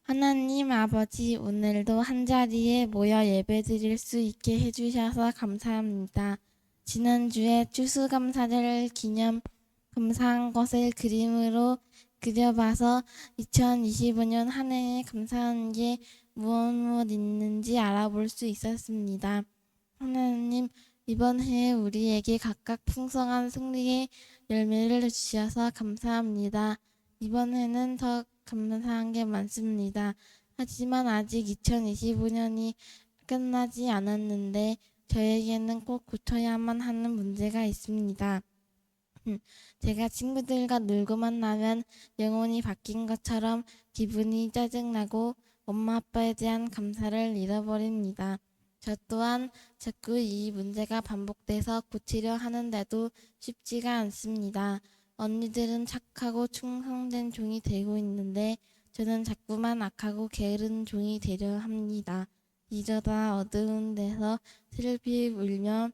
하나님 아버지, 오늘도 한자리에 모여 예배드릴 수 있게 해주셔서 감사합니다. 지난주에 추수감사절 기념 감사한 것을 그림으로 그려봐서 2025년 한 해에 감사한 게 무엇 있는지 알아볼 수 있었습니다. 하나님, 이번 해에 우리에게 각각 풍성한 승리의 열매를 주셔서 감사합니다. 이번 해는 더 감사한 게 많습니다. 하지만 아직 2025년이 끝나지 않았는데 저에게는 꼭 고쳐야만 하는 문제가 있습니다. 제가 친구들과 놀고만 나면 영혼이 바뀐 것처럼 기분이 짜증나고 엄마 아빠에 대한 감사를 잃어버립니다. 저 또한 자꾸 이 문제가 반복돼서 고치려 하는데도 쉽지가 않습니다. 언니들은 착하고 충성된 종이 되고 있는데 저는 자꾸만 악하고 게으른 종이 되려 합니다. 이러다 어두운 데서 슬피 울며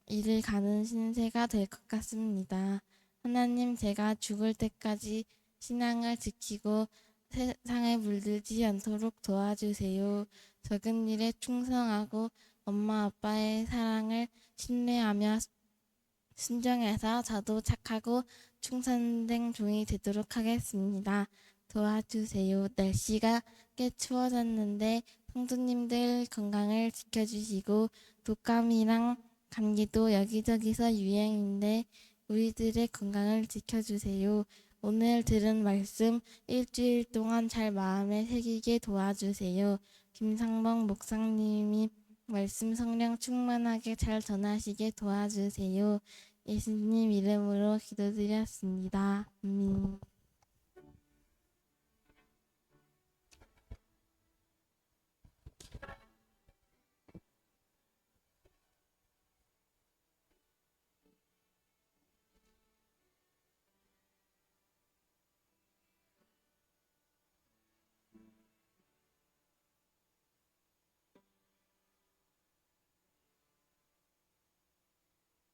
이를 가는 신세가 될 것 같습니다. 하나님, 제가 죽을 때까지 신앙을 지키고 세상에 물들지 않도록 도와주세요. 적은 일에 충성하고 엄마 아빠의 사랑을 신뢰하며 순종해서 저도 착하고 충성된 종이 되도록 하겠습니다. 도와주세요. 날씨가 꽤 추워졌는데 성도님들 건강을 지켜주시고 독감이랑 감기도 여기저기서 유행인데 우리들의 건강을 지켜주세요. 오늘 들은 말씀 일주일 동안 잘 마음에 새기게 도와주세요. 김상봉 목사님이 말씀 성령 충만하게 잘 전하시게 도와주세요. 예수님 이름으로 기도드렸습니다. 아멘.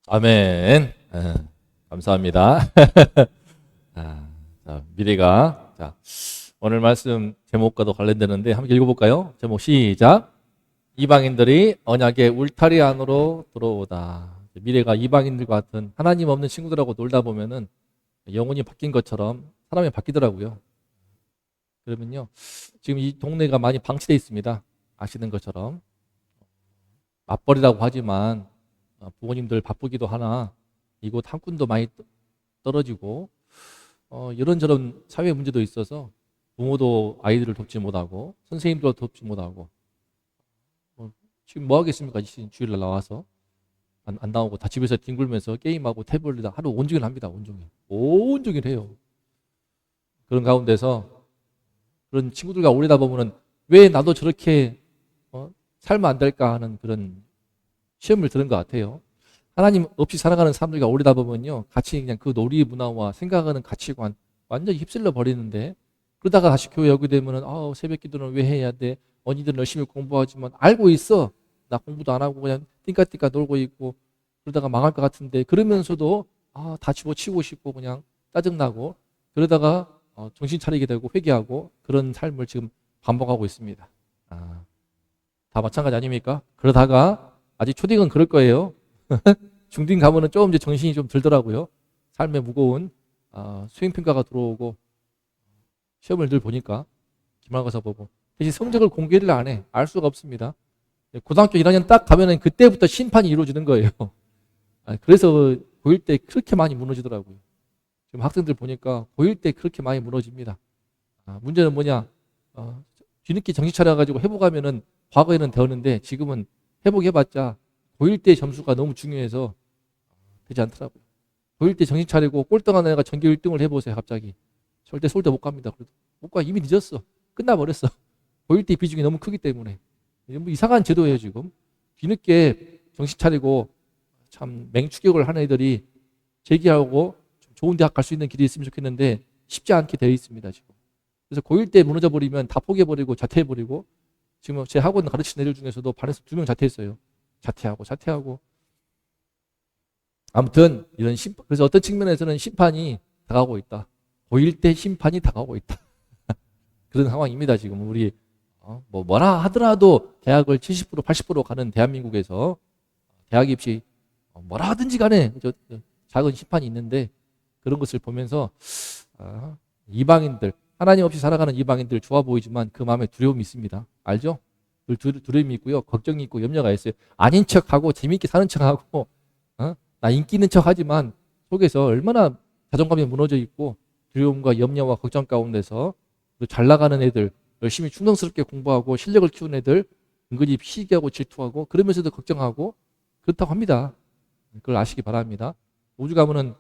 아멘. 감사합니다. 자, 미래가. 자, 오늘 말씀 제목과도 관련되는데 함께 읽어볼까요? 제목 시작. 이방인들이 언약의 울타리 안으로 들어오다. 미래가 이방인들 같은 하나님 없는 친구들하고 놀다 보면은 영혼이 바뀐 것처럼 사람이 바뀌더라고요. 그러면요, 지금 이 동네가 많이 방치되어 있습니다. 아시는 것처럼. 맞벌이라고 하지만 부모님들 바쁘기도 하나 이곳 한군도 많이 떨어지고 이런저런 사회 문제도 있어서 부모도 아이들을 돕지 못하고 선생님도 돕지 못하고 지금 뭐 하겠습니까? 주일날 나와서 안 나오고 다 집에서 뒹굴면서 게임하고 태블릿 하루 온종일 합니다. 온종일 해요. 그런 가운데서 그런 친구들과 오래다 보면은 왜 나도 저렇게 살면 안 될까 하는 그런 시험을 들은 것 같아요. 하나님 없이 살아가는 사람들과 오래다 보면요, 같이 그냥 그 놀이 문화와 생각하는 가치관 완전히 휩쓸려 버리는데, 그러다가 다시 교회 오게 되면은 새벽 기도는 왜 해야 돼? 언니들은 열심히 공부하지만 알고 있어. 나 공부도 안 하고 그냥 띵까띵까 놀고 있고 그러다가 망할 것 같은데, 그러면서도 다 집어치우고 싶고 그냥 짜증나고 그러다가 정신 차리게 되고 회개하고 그런 삶을 지금 반복하고 있습니다. 다 마찬가지 아닙니까? 그러다가 아직 초딩은 그럴 거예요. 중딩 가면은 조금 이제 정신이 좀 들더라고요. 삶의 무거운 수행평가가 들어오고 시험을 늘 보니까 기말고사 보고 대신 성적을 공개를 안 해. 알 수가 없습니다. 고등학교 1학년 딱 가면은 그때부터 심판이 이루어지는 거예요. 그래서 고1 때 그렇게 많이 무너지더라고요. 지금 학생들 보니까 고1 때 그렇게 많이 무너집니다. 문제는 뭐냐? 뒤늦게 정신 차려가지고 회복하면은 과거에는 되었는데 지금은 회복해봤자 고1 때 점수가 너무 중요해서 되지 않더라고요. 고1 때 정신 차리고 꼴등한 애가 전교 1등을 해보세요. 갑자기 절대 서울대 못 갑니다. 그래도 못 가. 이미 늦었어. 끝나버렸어. 고1 때 비중이 너무 크기 때문에. 뭐 이상한 제도예요 지금. 뒤늦게 정신 차리고 참 맹추격을 하는 애들이 재기하고 좀 좋은 대학 갈 수 있는 길이 있으면 좋겠는데 쉽지 않게 되어 있습니다 지금. 그래서 고1 때 무너져 버리면 다 포기해버리고 자퇴해버리고, 지금 제 학원 가르치는 애들 중에서도 반에서 2명 자퇴했어요. 자퇴하고. 아무튼 이런 심판, 그래서 어떤 측면에서는 심판이 다가오고 있다. 보일 때 심판이 다가오고 있다. 그런 상황입니다. 지금 우리 뭐라 하더라도 대학을 70% 80% 가는 대한민국에서 대학 입시 뭐라 하든지 간에 작은 심판이 있는데, 그런 것을 보면서 이방인들, 하나님 없이 살아가는 이방인들 좋아 보이지만 그 마음에 두려움이 있습니다. 알죠? 두려움이 있고요, 걱정이 있고 염려가 있어요. 아닌 척하고 재미있게 사는 척하고 나 인기 있는 척하지만 속에서 얼마나 자존감이 무너져 있고 두려움과 염려와 걱정 가운데서 잘 나가는 애들, 열심히 충성스럽게 공부하고 실력을 키운 애들 은근히 시기하고 질투하고 그러면서도 걱정하고 그렇다고 합니다. 그걸 아시기 바랍니다. 우주 가면은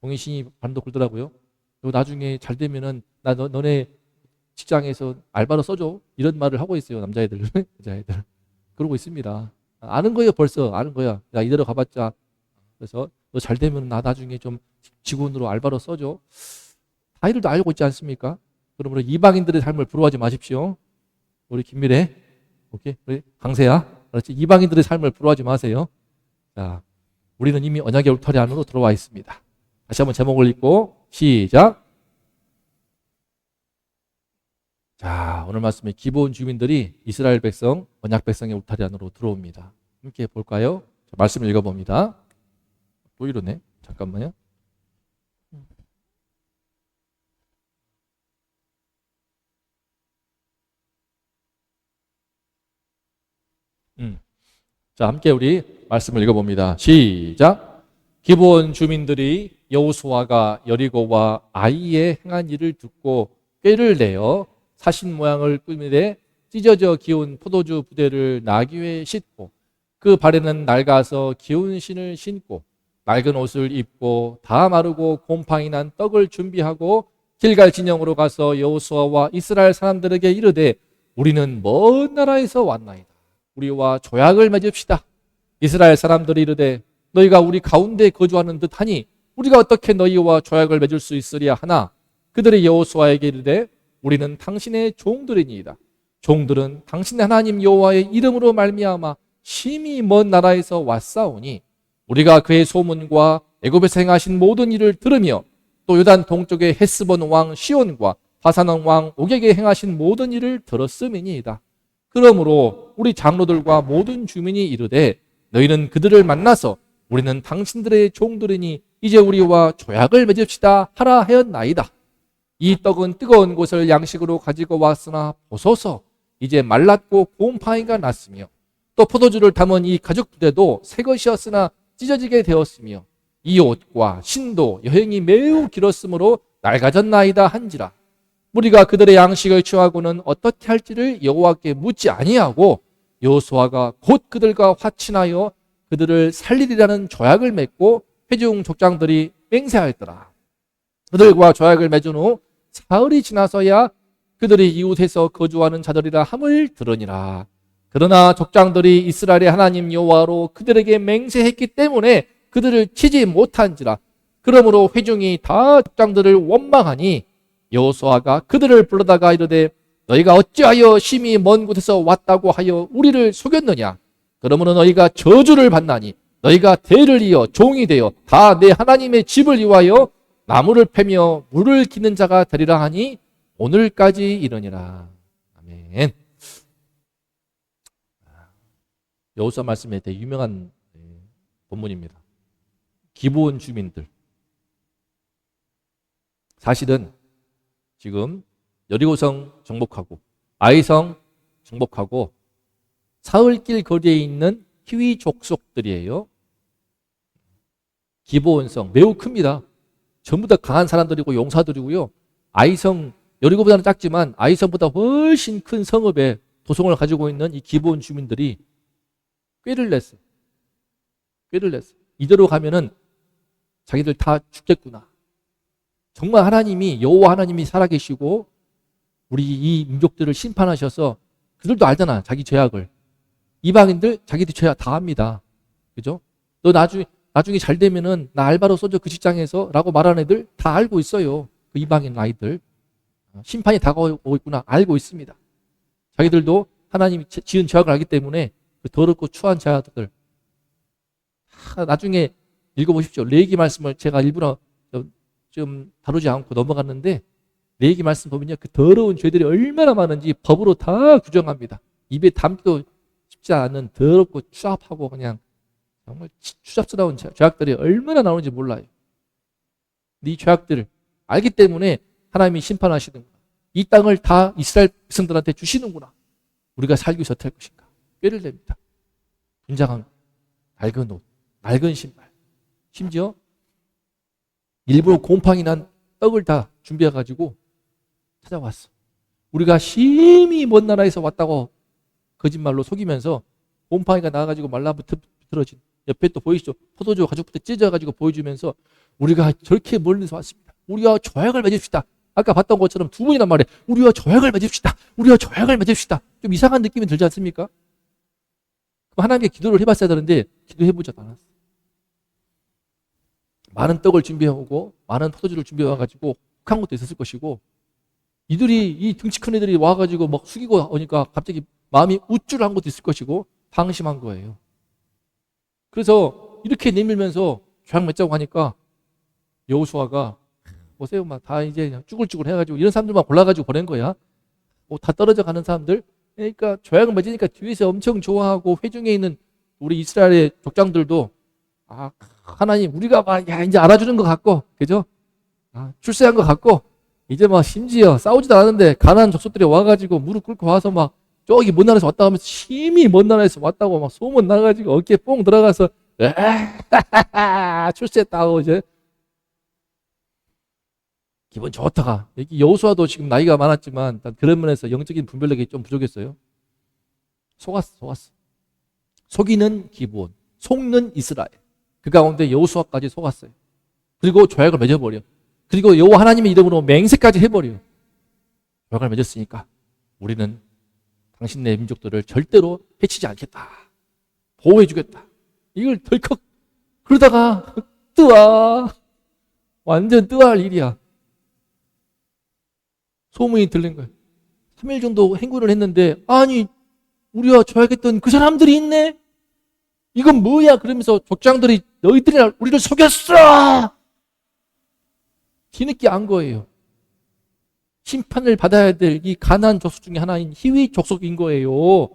동의신이 반도 굴더라고요. 나중에 잘 되면은 너네 직장에서 알바로 써줘, 이런 말을 하고 있어요. 남자애들 여자애들 그러고 있습니다. 아는 거예요. 벌써 아는 거야. 야, 이대로 가봤자, 그래서 너 잘 되면 나 나중에 좀 직원으로 알바로 써줘. 아이들도 알고 있지 않습니까? 그러므로 이방인들의 삶을 부러워하지 마십시오. 우리 김미래, 오케이, 우리 강세야, 그렇지? 이방인들의 삶을 부러워하지 마세요. 자, 우리는 이미 언약의 울타리 안으로 들어와 있습니다. 다시 한번 제목을 읽고 시작. 자, 오늘 말씀에 기브온 주민들이 이스라엘 백성, 언약 백성의 울타리 안으로 들어옵니다. 함께 볼까요? 자, 말씀을 읽어봅니다. 또 이러네. 잠깐만요. 자, 함께 우리 말씀을 읽어봅니다. 시작. 기브온 주민들이 여호수아가 여리고와 아이에 행한 일을 듣고 꾀를 내어 사신 모양을 꾸미되 찢어져 기운 포도주 부대를 나귀 위에 싣고 그 발에는 낡아서 기운 신을 신고 낡은 옷을 입고 다 마르고 곰팡이 난 떡을 준비하고 길갈 진영으로 가서 여호수아와 이스라엘 사람들에게 이르되 우리는 먼 나라에서 왔나이다. 우리와 조약을 맺읍시다. 이스라엘 사람들이 이르되 너희가 우리 가운데 거주하는 듯하니 우리가 어떻게 너희와 조약을 맺을 수 있으랴 하나 그들이 여호수아에게 이르되 우리는 당신의 종들이니이다. 종들은 당신의 하나님 여호와의 이름으로 말미암아 심히 먼 나라에서 왔사오니 우리가 그의 소문과 애굽에서 행하신 모든 일을 들으며 또 요단 동쪽의 헤스본 왕 시온과 바산 왕 옥에게 행하신 모든 일을 들었음이니이다. 그러므로 우리 장로들과 모든 주민이 이르되 너희는 그들을 만나서 우리는 당신들의 종들이니 이제 우리와 조약을 맺읍시다 하라 하였나이다. 이 떡은 뜨거운 곳을 양식으로 가지고 왔으나 보소서 이제 말랐고 곰팡이가 났으며 또 포도주를 담은 이 가죽 부대도 새 것이었으나 찢어지게 되었으며 이 옷과 신도 여행이 매우 길었으므로 낡아졌나이다 한지라. 우리가 그들의 양식을 취하고는 어떻게 할지를 여호와께 묻지 아니하고 여호수아가 곧 그들과 화친하여 그들을 살리리라는 조약을 맺고 회중 족장들이 맹세하였더라. 그들과 조약을 맺은 후 사흘이 지나서야 그들이 이웃에서 거주하는 자들이라 함을 들으니라. 그러나 족장들이 이스라엘의 하나님 여호와로 그들에게 맹세했기 때문에 그들을 치지 못한지라. 그러므로 회중이 다 족장들을 원망하니 여호수아가 그들을 불러다가 이르되 너희가 어찌하여 심히 먼 곳에서 왔다고 하여 우리를 속였느냐. 그러므로 너희가 저주를 받나니 너희가 대를 이어 종이 되어 다 내 하나님의 집을 위하여 나무를 패며 물을 기는 자가 되리라 하니 오늘까지 이르니라. 아멘. 여호수아 말씀에 되게 유명한 본문입니다. 기브온 주민들. 사실은 지금 여리고성 정복하고 아이성 정복하고 사흘길 거리에 있는 히위 족속들이에요. 기브온성 매우 큽니다. 전부 다 강한 사람들이고 용사들이고요. 아이성 여리고보다는 작지만 아이성보다 훨씬 큰 성읍에 도성을 가지고 있는 이 기브온 주민들이 꾀를 냈어요. 꾀를 냈어요. 이대로 가면은 자기들 다 죽겠구나. 정말 하나님이 여호와 하나님이 살아계시고 우리 이 민족들을 심판하셔서 그들도 알잖아. 자기 죄악을. 이방인들 자기들 죄악 다 합니다. 그죠? 너 나중에 잘 되면은 나 알바로 써줘 그 직장에서 라고 말하는 애들 다 알고 있어요. 그 이방인 아이들. 심판이 다가오고 있구나 알고 있습니다. 자기들도 하나님이 지은 죄악을 알기 때문에 그 더럽고 추한 자들. 나중에 읽어보십시오. 레위기 말씀을 제가 일부러 좀 다루지 않고 넘어갔는데 레위기 말씀 보면요, 그 더러운 죄들이 얼마나 많은지 법으로 다 규정합니다. 입에 담기도 쉽지 않은 더럽고 추잡하고 그냥 정말 추잡스러운 죄악들이 얼마나 나오는지 몰라요. 이 죄악들을 알기 때문에 하나님이 심판하시는 거야. 이 땅을 다 이스라엘 백성들한테 주시는구나. 우리가 살기 위해서 어떻게 할 것인가. 꾀를 냅니다. 분장한 낡은 옷, 낡은 신발, 심지어 일부러 곰팡이 난 떡을 다 준비해가지고 찾아왔어. 우리가 심히 먼 나라에서 왔다고 거짓말로 속이면서 곰팡이가 나와가지고 말라비틀어진, 옆에 또 보이시죠? 포도주 가죽부터 찢어가지고 보여주면서 우리가 저렇게 멀리서 왔습니다. 우리와 조약을 맺읍시다. 아까 봤던 것처럼 두 번이나 말해. 우리와 조약을 맺읍시다. 우리와 조약을 맺읍시다. 좀 이상한 느낌이 들지 않습니까? 그럼 하나님께 기도를 해봤어야 되는데 기도해보지 않았어. 많은 떡을 준비해오고 많은 포도주를 준비해와가지고 혹한 것도 있었을 것이고, 이들이 이 등치 큰 애들이 와가지고 막 숙이고 오니까 갑자기 마음이 우쭐한 것도 있을 것이고 방심한 거예요. 그래서 이렇게 내밀면서 조약 맺자고 하니까 여호수아가 보세요, 막 다 이제 그냥 쭈글쭈글 해가지고 이런 사람들만 골라가지고 보낸 거야. 뭐 다 떨어져 가는 사람들. 그러니까 조약을 맺으니까 뒤에서 엄청 좋아하고 회중에 있는 우리 이스라엘의 족장들도 아, 하나님 우리가 막 야, 이제 알아주는 것 같고, 그죠? 출세한 것 같고, 이제 막 심지어 싸우지도 않았는데 가나안 족속들이 와가지고 무릎 꿇고 와서 막 저기 먼 나라에서 왔다 하면서 심히 먼 나라에서 왔다고 막 소문 나가지고 어깨에 뽕 들어가서 출세했다고 이제 기분 좋다가. 여기 여호수아도 지금 나이가 많았지만 그런 면에서 영적인 분별력이 좀 부족했어요. 속았어. 속이는 기브온, 속는 이스라엘. 그 가운데 여호수아까지 속았어요. 그리고 조약을 맺어버려. 그리고 여호와 하나님의 이름으로 맹세까지 해버려. 조약을 맺었으니까 우리는 당신네 민족들을 절대로 해치지 않겠다. 보호해주겠다. 이걸 덜컥 그러다가 뜨아, 완전 뜨아할 일이야. 소문이 들린 거예요. 3일 정도 행군을 했는데 아니 우리와 조약했던 그 사람들이 있네. 이건 뭐야? 그러면서 족장들이 너희들이 우리를 속였어. 뒤늦게 안 거예요. 심판을 받아야 될 이 가나안 족속 중에 하나인 히위 족속인 거예요.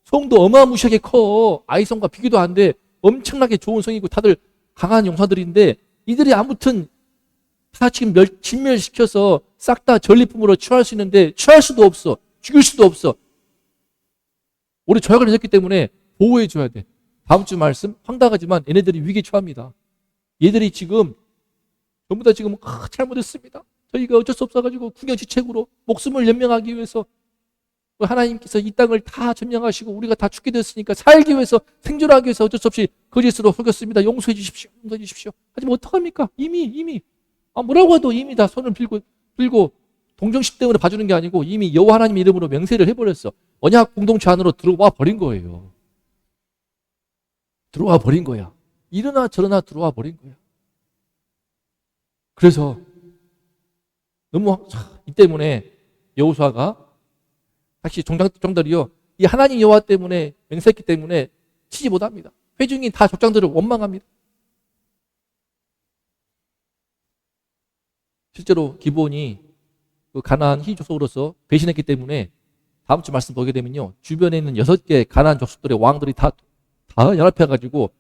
성도 어마무시하게 커. 아이성과 비교도 안 돼. 엄청나게 좋은 성이고 다들 강한 용사들인데 이들이 아무튼 다 지금 진멸시켜서 싹 다 전리품으로 취할 수 있는데 취할 수도 없어. 죽일 수도 없어. 우리 조약을 맺었기 때문에 보호해 줘야 돼. 다음 주 말씀 황당하지만 얘네들이 위기에 처합니다. 얘들이 지금 전부 다 지금 잘못했습니다. 저희가 어쩔 수 없어가지고 궁여지책으로 목숨을 연명하기 위해서 하나님께서 이 땅을 다 점령하시고 우리가 다 죽게 됐으니까 살기 위해서 생존하기 위해서 어쩔 수 없이 거짓으로 속였습니다. 용서해 주십시오. 용서해 주십시오. 하지만 어떡합니까? 이미 뭐라고 해도 이미 다 손을 빌고 동정심 때문에 봐주는 게 아니고 이미 여호와 하나님 이름으로 맹세를 해버렸어. 언약 공동체 안으로 들어와 버린 거예요. 들어와 버린 거야. 이러나 저러나 들어와 버린 거야. 그래서 너무 이 때문에 여호수아가 다시 족장들이요, 이 하나님 여호와 때문에 맹세했기 때문에 치지 못합니다. 회중이 다 족장들을 원망합니다. 실제로 기브온이 그 가나안 히 족속으로서 배신했기 때문에 다음 주 말씀 보게 되면요, 주변에 있는 6개 가나안 족속들의 왕들이 다 연합해가지고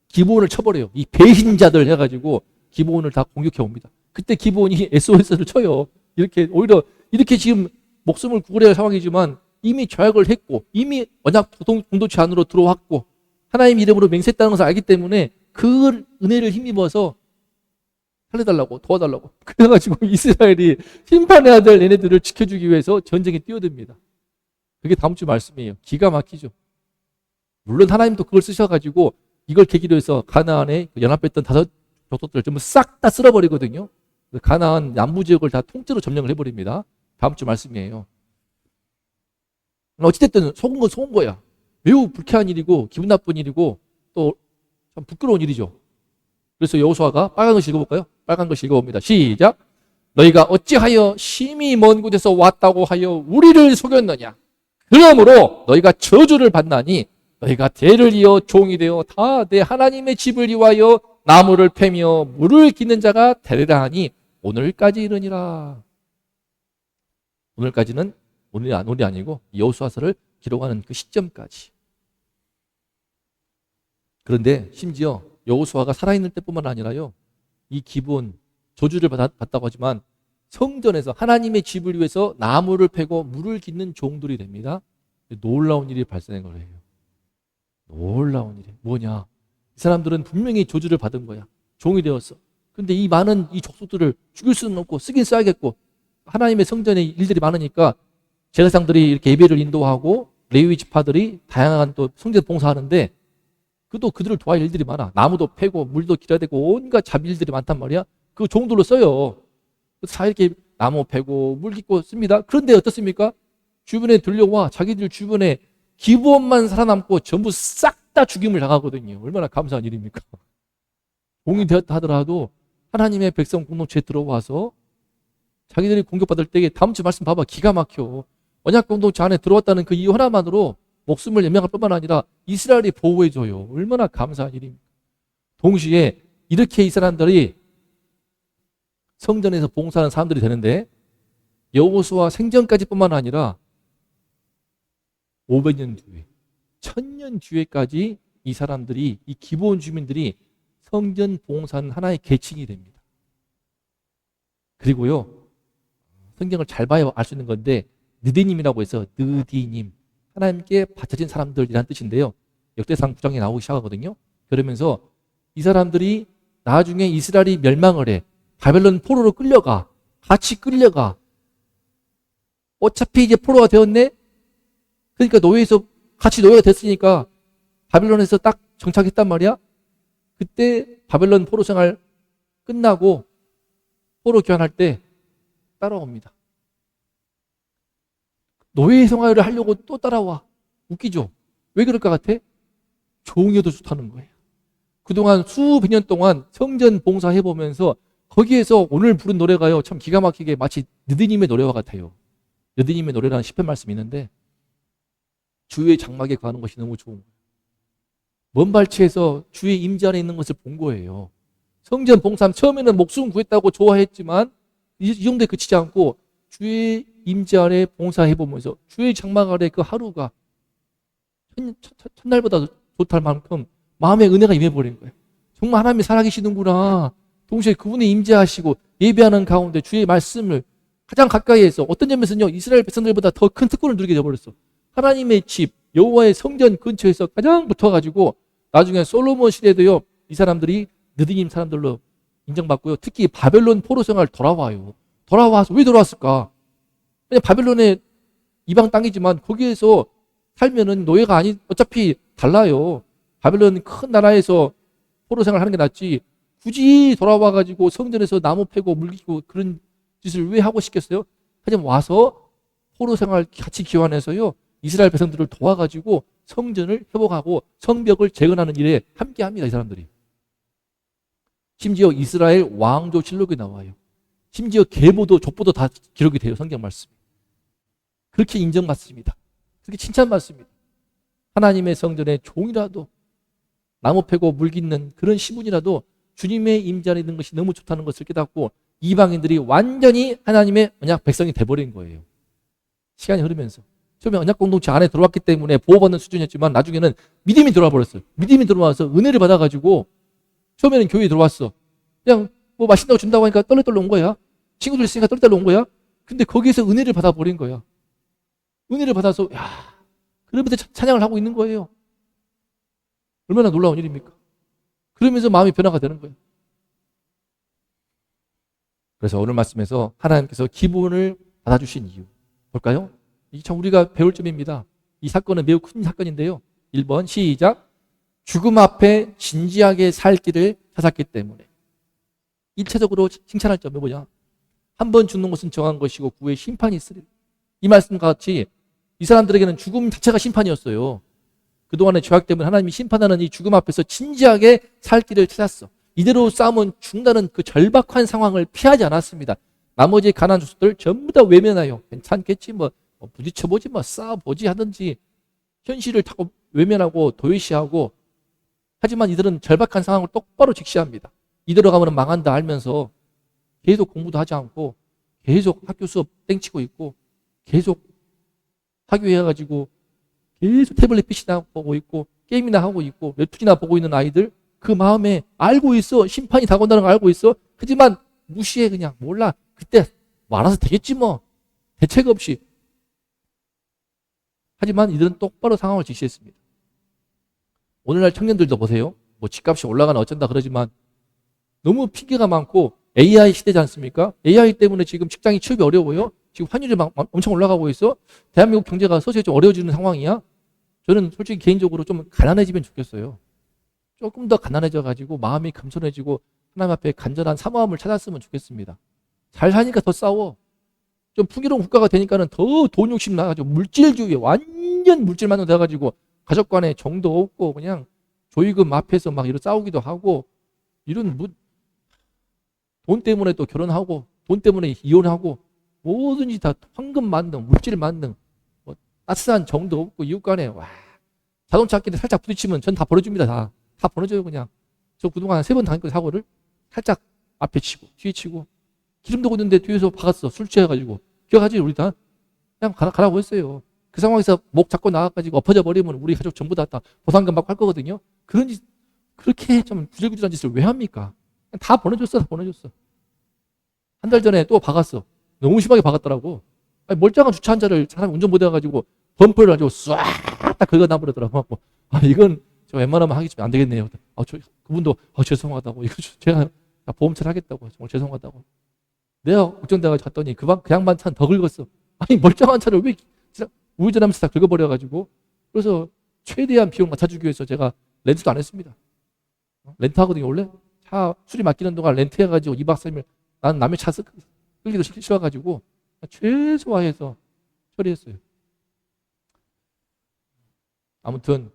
기브온을 쳐버려요. 이 배신자들 해가지고 기브온을 다 공격해 옵니다. 그때 기브온이 SOS를 쳐요. 오히려 이렇게 지금 목숨을 구걸해야 할 상황이지만 이미 조약을 했고 이미 언약 공동체 안으로 들어왔고 하나님 이름으로 맹세했다는 것을 알기 때문에 그 은혜를 힘입어서 살려달라고, 도와달라고. 그래가지고 이스라엘이 심판해야 될 얘네들을 지켜주기 위해서 전쟁에 뛰어듭니다. 그게 다음 주 말씀이에요. 기가 막히죠. 물론 하나님도 그걸 쓰셔가지고 이걸 계기로 해서 가나안에 연합했던 5 족속들을 전부 싹 다 쓸어버리거든요. 가나안 남부 지역을 다 통째로 점령을 해버립니다. 다음 주 말씀이에요. 어찌됐든 속은 건 속은 거야. 매우 불쾌한 일이고 기분 나쁜 일이고 또 참 부끄러운 일이죠. 그래서 여호수아가 빨간 글씨 읽어볼까요? 빨간 글씨 읽어봅니다. 시작. 너희가 어찌하여 심히 먼 곳에서 왔다고 하여 우리를 속였느냐. 그러므로 너희가 저주를 받나니 너희가 대를 이어 종이 되어 다 내 하나님의 집을 위하여 나무를 패며 물을 기는 자가 되리라 하니 오늘까지 이르니라. 오늘까지는 오늘이 아니고 여호수아서를 기록하는 그 시점까지. 그런데 심지어 여호수아가 살아있는 때뿐만 아니라요, 이 기브온 저주를 받았다고 하지만 성전에서 하나님의 집을 위해서 나무를 패고 물을 깃는 종들이 됩니다. 놀라운 일이 발생한 거예요. 놀라운 일이 뭐냐? 이 사람들은 분명히 저주를 받은 거야. 종이 되었어. 근데 이 많은 이 족속들을 죽일 수는 없고 쓰긴 써야겠고, 하나님의 성전에 일들이 많으니까 제사장들이 이렇게 예배를 인도하고 레위 지파들이 다양한 또 성전 봉사하는데, 그도 그들을 도와야 일들이 많아. 나무도 패고 물도 길어야 되고 온갖 잡일 일들이 많단 말이야. 그 종들로 써요. 다 이렇게 나무 패고 물 깃고 씁니다. 그런데 어떻습니까? 주변에 들려와 자기들 주변에 기브온만 살아남고 전부 싹 다 죽임을 당하거든요. 얼마나 감사한 일입니까? 공이 되었다 하더라도 하나님의 백성 공동체에 들어와서 자기들이 공격받을 때에 다음 주 말씀 봐봐. 기가 막혀. 언약 공동체 안에 들어왔다는 그 이유 하나만으로 목숨을 연명할 뿐만 아니라 이스라엘이 보호해줘요. 얼마나 감사한 일입니까? 동시에 이렇게 이 사람들이 성전에서 봉사하는 사람들이 되는데, 여호수아 생전까지 뿐만 아니라 500년 뒤에, 1000년 뒤에까지 이 사람들이, 이 기브온 주민들이 성전 봉사는 하나의 계층이 됩니다. 그리고요, 성경을 잘 봐야 알 수 있는 건데, 느디님이라고 해서 느디님, 하나님께 바쳐진 사람들이라는 뜻인데요, 역대상 9장에 나오기 시작하거든요. 그러면서 이 사람들이 나중에 이스라엘이 멸망을 해 바벨론 포로로 끌려가, 같이 끌려가. 어차피 이제 포로가 되었네. 그러니까 노예에서 같이 노예가 됐으니까 바벨론에서 딱 정착했단 말이야. 그때 바벨론 포로 생활 끝나고 포로 교환할 때 따라옵니다. 노예 생활을 하려고 또 따라와. 웃기죠? 왜 그럴 것 같아? 종이어도 좋다는 거예요. 그동안 수백 년 동안 성전 봉사해보면서 거기에서 오늘 부른 노래가요, 참 기가 막히게 마치 느디님의 노래와 같아요. 느디님의 노래라는 시편 말씀이 있는데, 주의 장막에 가는 것이 너무 좋은 거예요. 먼 발치에서 주의 임재 안에 있는 것을 본 거예요. 성전 봉사 처음에는 목숨 구했다고 좋아했지만 이 정도에 그치지 않고 주의 임재 아래 봉사해보면서 주의 장막 아래 그 하루가 첫날보다 좋다할 만큼 마음의 은혜가 임해버린 거예요. 정말 하나님이 살아계시는구나. 동시에 그분이 임재하시고 예배하는 가운데 주의 말씀을 가장 가까이에서, 어떤 점에서는요, 이스라엘 백성들보다 더 큰 특권을 누리게 되어버렸어. 하나님의 집, 여호와의 성전 근처에서 가장 붙어가지고 나중에 솔로몬 시대도요, 이 사람들이 느디님 사람들로 인정받고요. 특히 바벨론 포로 생활 돌아와요. 돌아와서 왜 돌아왔을까? 그냥 바벨론의 이방 땅이지만 거기에서 살면은 노예가 어차피 달라요. 바벨론 큰 나라에서 포로 생활 하는 게 낫지, 굳이 돌아와가지고 성전에서 나무 패고 물 깃고 그런 짓을 왜 하고 싶겠어요? 그냥 와서 포로 생활 같이 기원해서요, 이스라엘 백성들을 도와가지고 성전을 회복하고 성벽을 재건하는 일에 함께 합니다, 이 사람들이. 심지어 이스라엘 왕조 실록이 나와요. 심지어 계보도 족보도 다 기록이 돼요, 성경 말씀. 그렇게 인정받습니다. 그렇게 칭찬받습니다. 하나님의 성전에 종이라도, 나무 패고 물 깃는 그런 시분이라도 주님의 임재 안에 있는 것이 너무 좋다는 것을 깨닫고 이방인들이 완전히 하나님의 언약 백성이 돼버린 거예요. 시간이 흐르면서. 처음에 언약 공동체 안에 들어왔기 때문에 보호받는 수준이었지만 나중에는 믿음이 들어와 버렸어요. 믿음이 들어와서 은혜를 받아가지고, 처음에는 교회에 들어왔어. 그냥 뭐 맛있는 거 준다고 하니까 떨렁떨렁 온 거야. 친구들 있으니까 떨렁떨렁 온 거야. 근데 거기에서 은혜를 받아버린 거야. 은혜를 받아서, 야, 그러면서 찬양을 하고 있는 거예요. 얼마나 놀라운 일입니까? 그러면서 마음이 변화가 되는 거예요. 그래서 오늘 말씀에서 하나님께서 기본을 받아주신 이유 볼까요? 이게 참 우리가 배울 점입니다. 이 사건은 매우 큰 사건인데요. 1번 시작. 죽음 앞에 진지하게 살 길을 찾았기 때문에. 1차적으로 칭찬할 점이 뭐냐? 한 번 죽는 것은 정한 것이고 후에 심판이 있으리라. 이 말씀과 같이 이 사람들에게는 죽음 자체가 심판이었어요. 그동안의 죄악 때문에 하나님이 심판하는 이 죽음 앞에서 진지하게 살 길을 찾았어. 이대로 싸우면 죽는다는 그 절박한 상황을 피하지 않았습니다. 나머지 가난한 족속들 전부 다 외면하여 괜찮겠지, 뭐 부딪혀보지, 뭐 싸워보지 하든지 현실을 타고 외면하고 도외시하고, 하지만 이들은 절박한 상황을 똑바로 직시합니다. 이대로 가면 망한다 알면서 계속 공부도 하지 않고 계속 학교 수업 땡치고 있고 계속 사교해가지고 계속 태블릿 PC나 보고 있고 게임이나 하고 있고 웹툰이나 보고 있는 아이들 그 마음에 알고 있어. 심판이 다가온다는 걸 알고 있어. 하지만 무시해. 그냥 몰라. 그때 뭐 알아서 되겠지 뭐. 대책 없이. 하지만 이들은 똑바로 상황을 지시했습니다. 오늘날 청년들도 보세요. 뭐 집값이 올라가나 어쩐다 그러지만 너무 핑계가 많고 AI 시대지 않습니까? AI 때문에 지금 직장이 취업이 어려워요. 지금 환율이 엄청 올라가고 있어. 대한민국 경제가 서서히 좀 어려워지는 상황이야. 저는 솔직히 개인적으로 좀 가난해지면 좋겠어요. 조금 더 가난해져가지고 마음이 겸손해지고 하나님 앞에 간절한 사모함을 찾았으면 좋겠습니다. 잘 사니까 더 싸워. 좀 풍요로운 국가가 되니까는 더 돈 욕심 나가지고 물질주의, 완전 물질만으로 돼가지고 가족 간에 정도 없고 그냥 조의금 앞에서 막 이런 싸우기도 하고 이런 돈 때문에 또 결혼하고 돈 때문에 이혼하고 뭐든지 다 황금 만능, 물질 만능, 뭐 따스한 정도 없고 이웃 간에 와 자동차 앞길에 살짝 부딪히면 전 다 버려줍니다. 다 버려줘요 그냥. 저 그동안 3번 당했거든 사고를. 살짝 앞에 치고 뒤에 치고 기름 도고 있는데 뒤에서 박았어. 술 취해가지고. 기억하지 우리 다? 그냥 가라고 했어요. 그 상황에서 목 잡고 나가가지고 엎어져 버리면 우리 가족 전부 다 보상금 받고 할 거거든요. 그런 짓 그렇게 좀 구질구질한 짓을 왜 합니까? 다 보내줬어. 다 보내줬어. 한 달 전에 또 박았어. 너무 심하게 박았더라고. 아니, 멀쩡한 주차한 자를 사람이 운전 못해가지고 범퍼를 가지고 싹 다 긁어놔버리더라고. 이건 저 웬만하면 하기 좀 안 되겠네요. 그분도 죄송하다고. 이거 제가 보험처리 하겠다고. 정말 죄송하다고. 내가 걱정돼가지고 갔더니 그 양반 차는 더 긁었어. 아니 멀쩡한 차를 왜 우회전하면서 다 긁어버려가지고. 그래서 최대한 비용 맞춰주기 위해서 제가 렌트도 안 했습니다. 렌트 하거든요 원래. 차 수리 맡기는 동안 렌트 해가지고 2박 3일 난 남의 차 끌기도 싫어가지고 최소화해서 처리했어요. 아무튼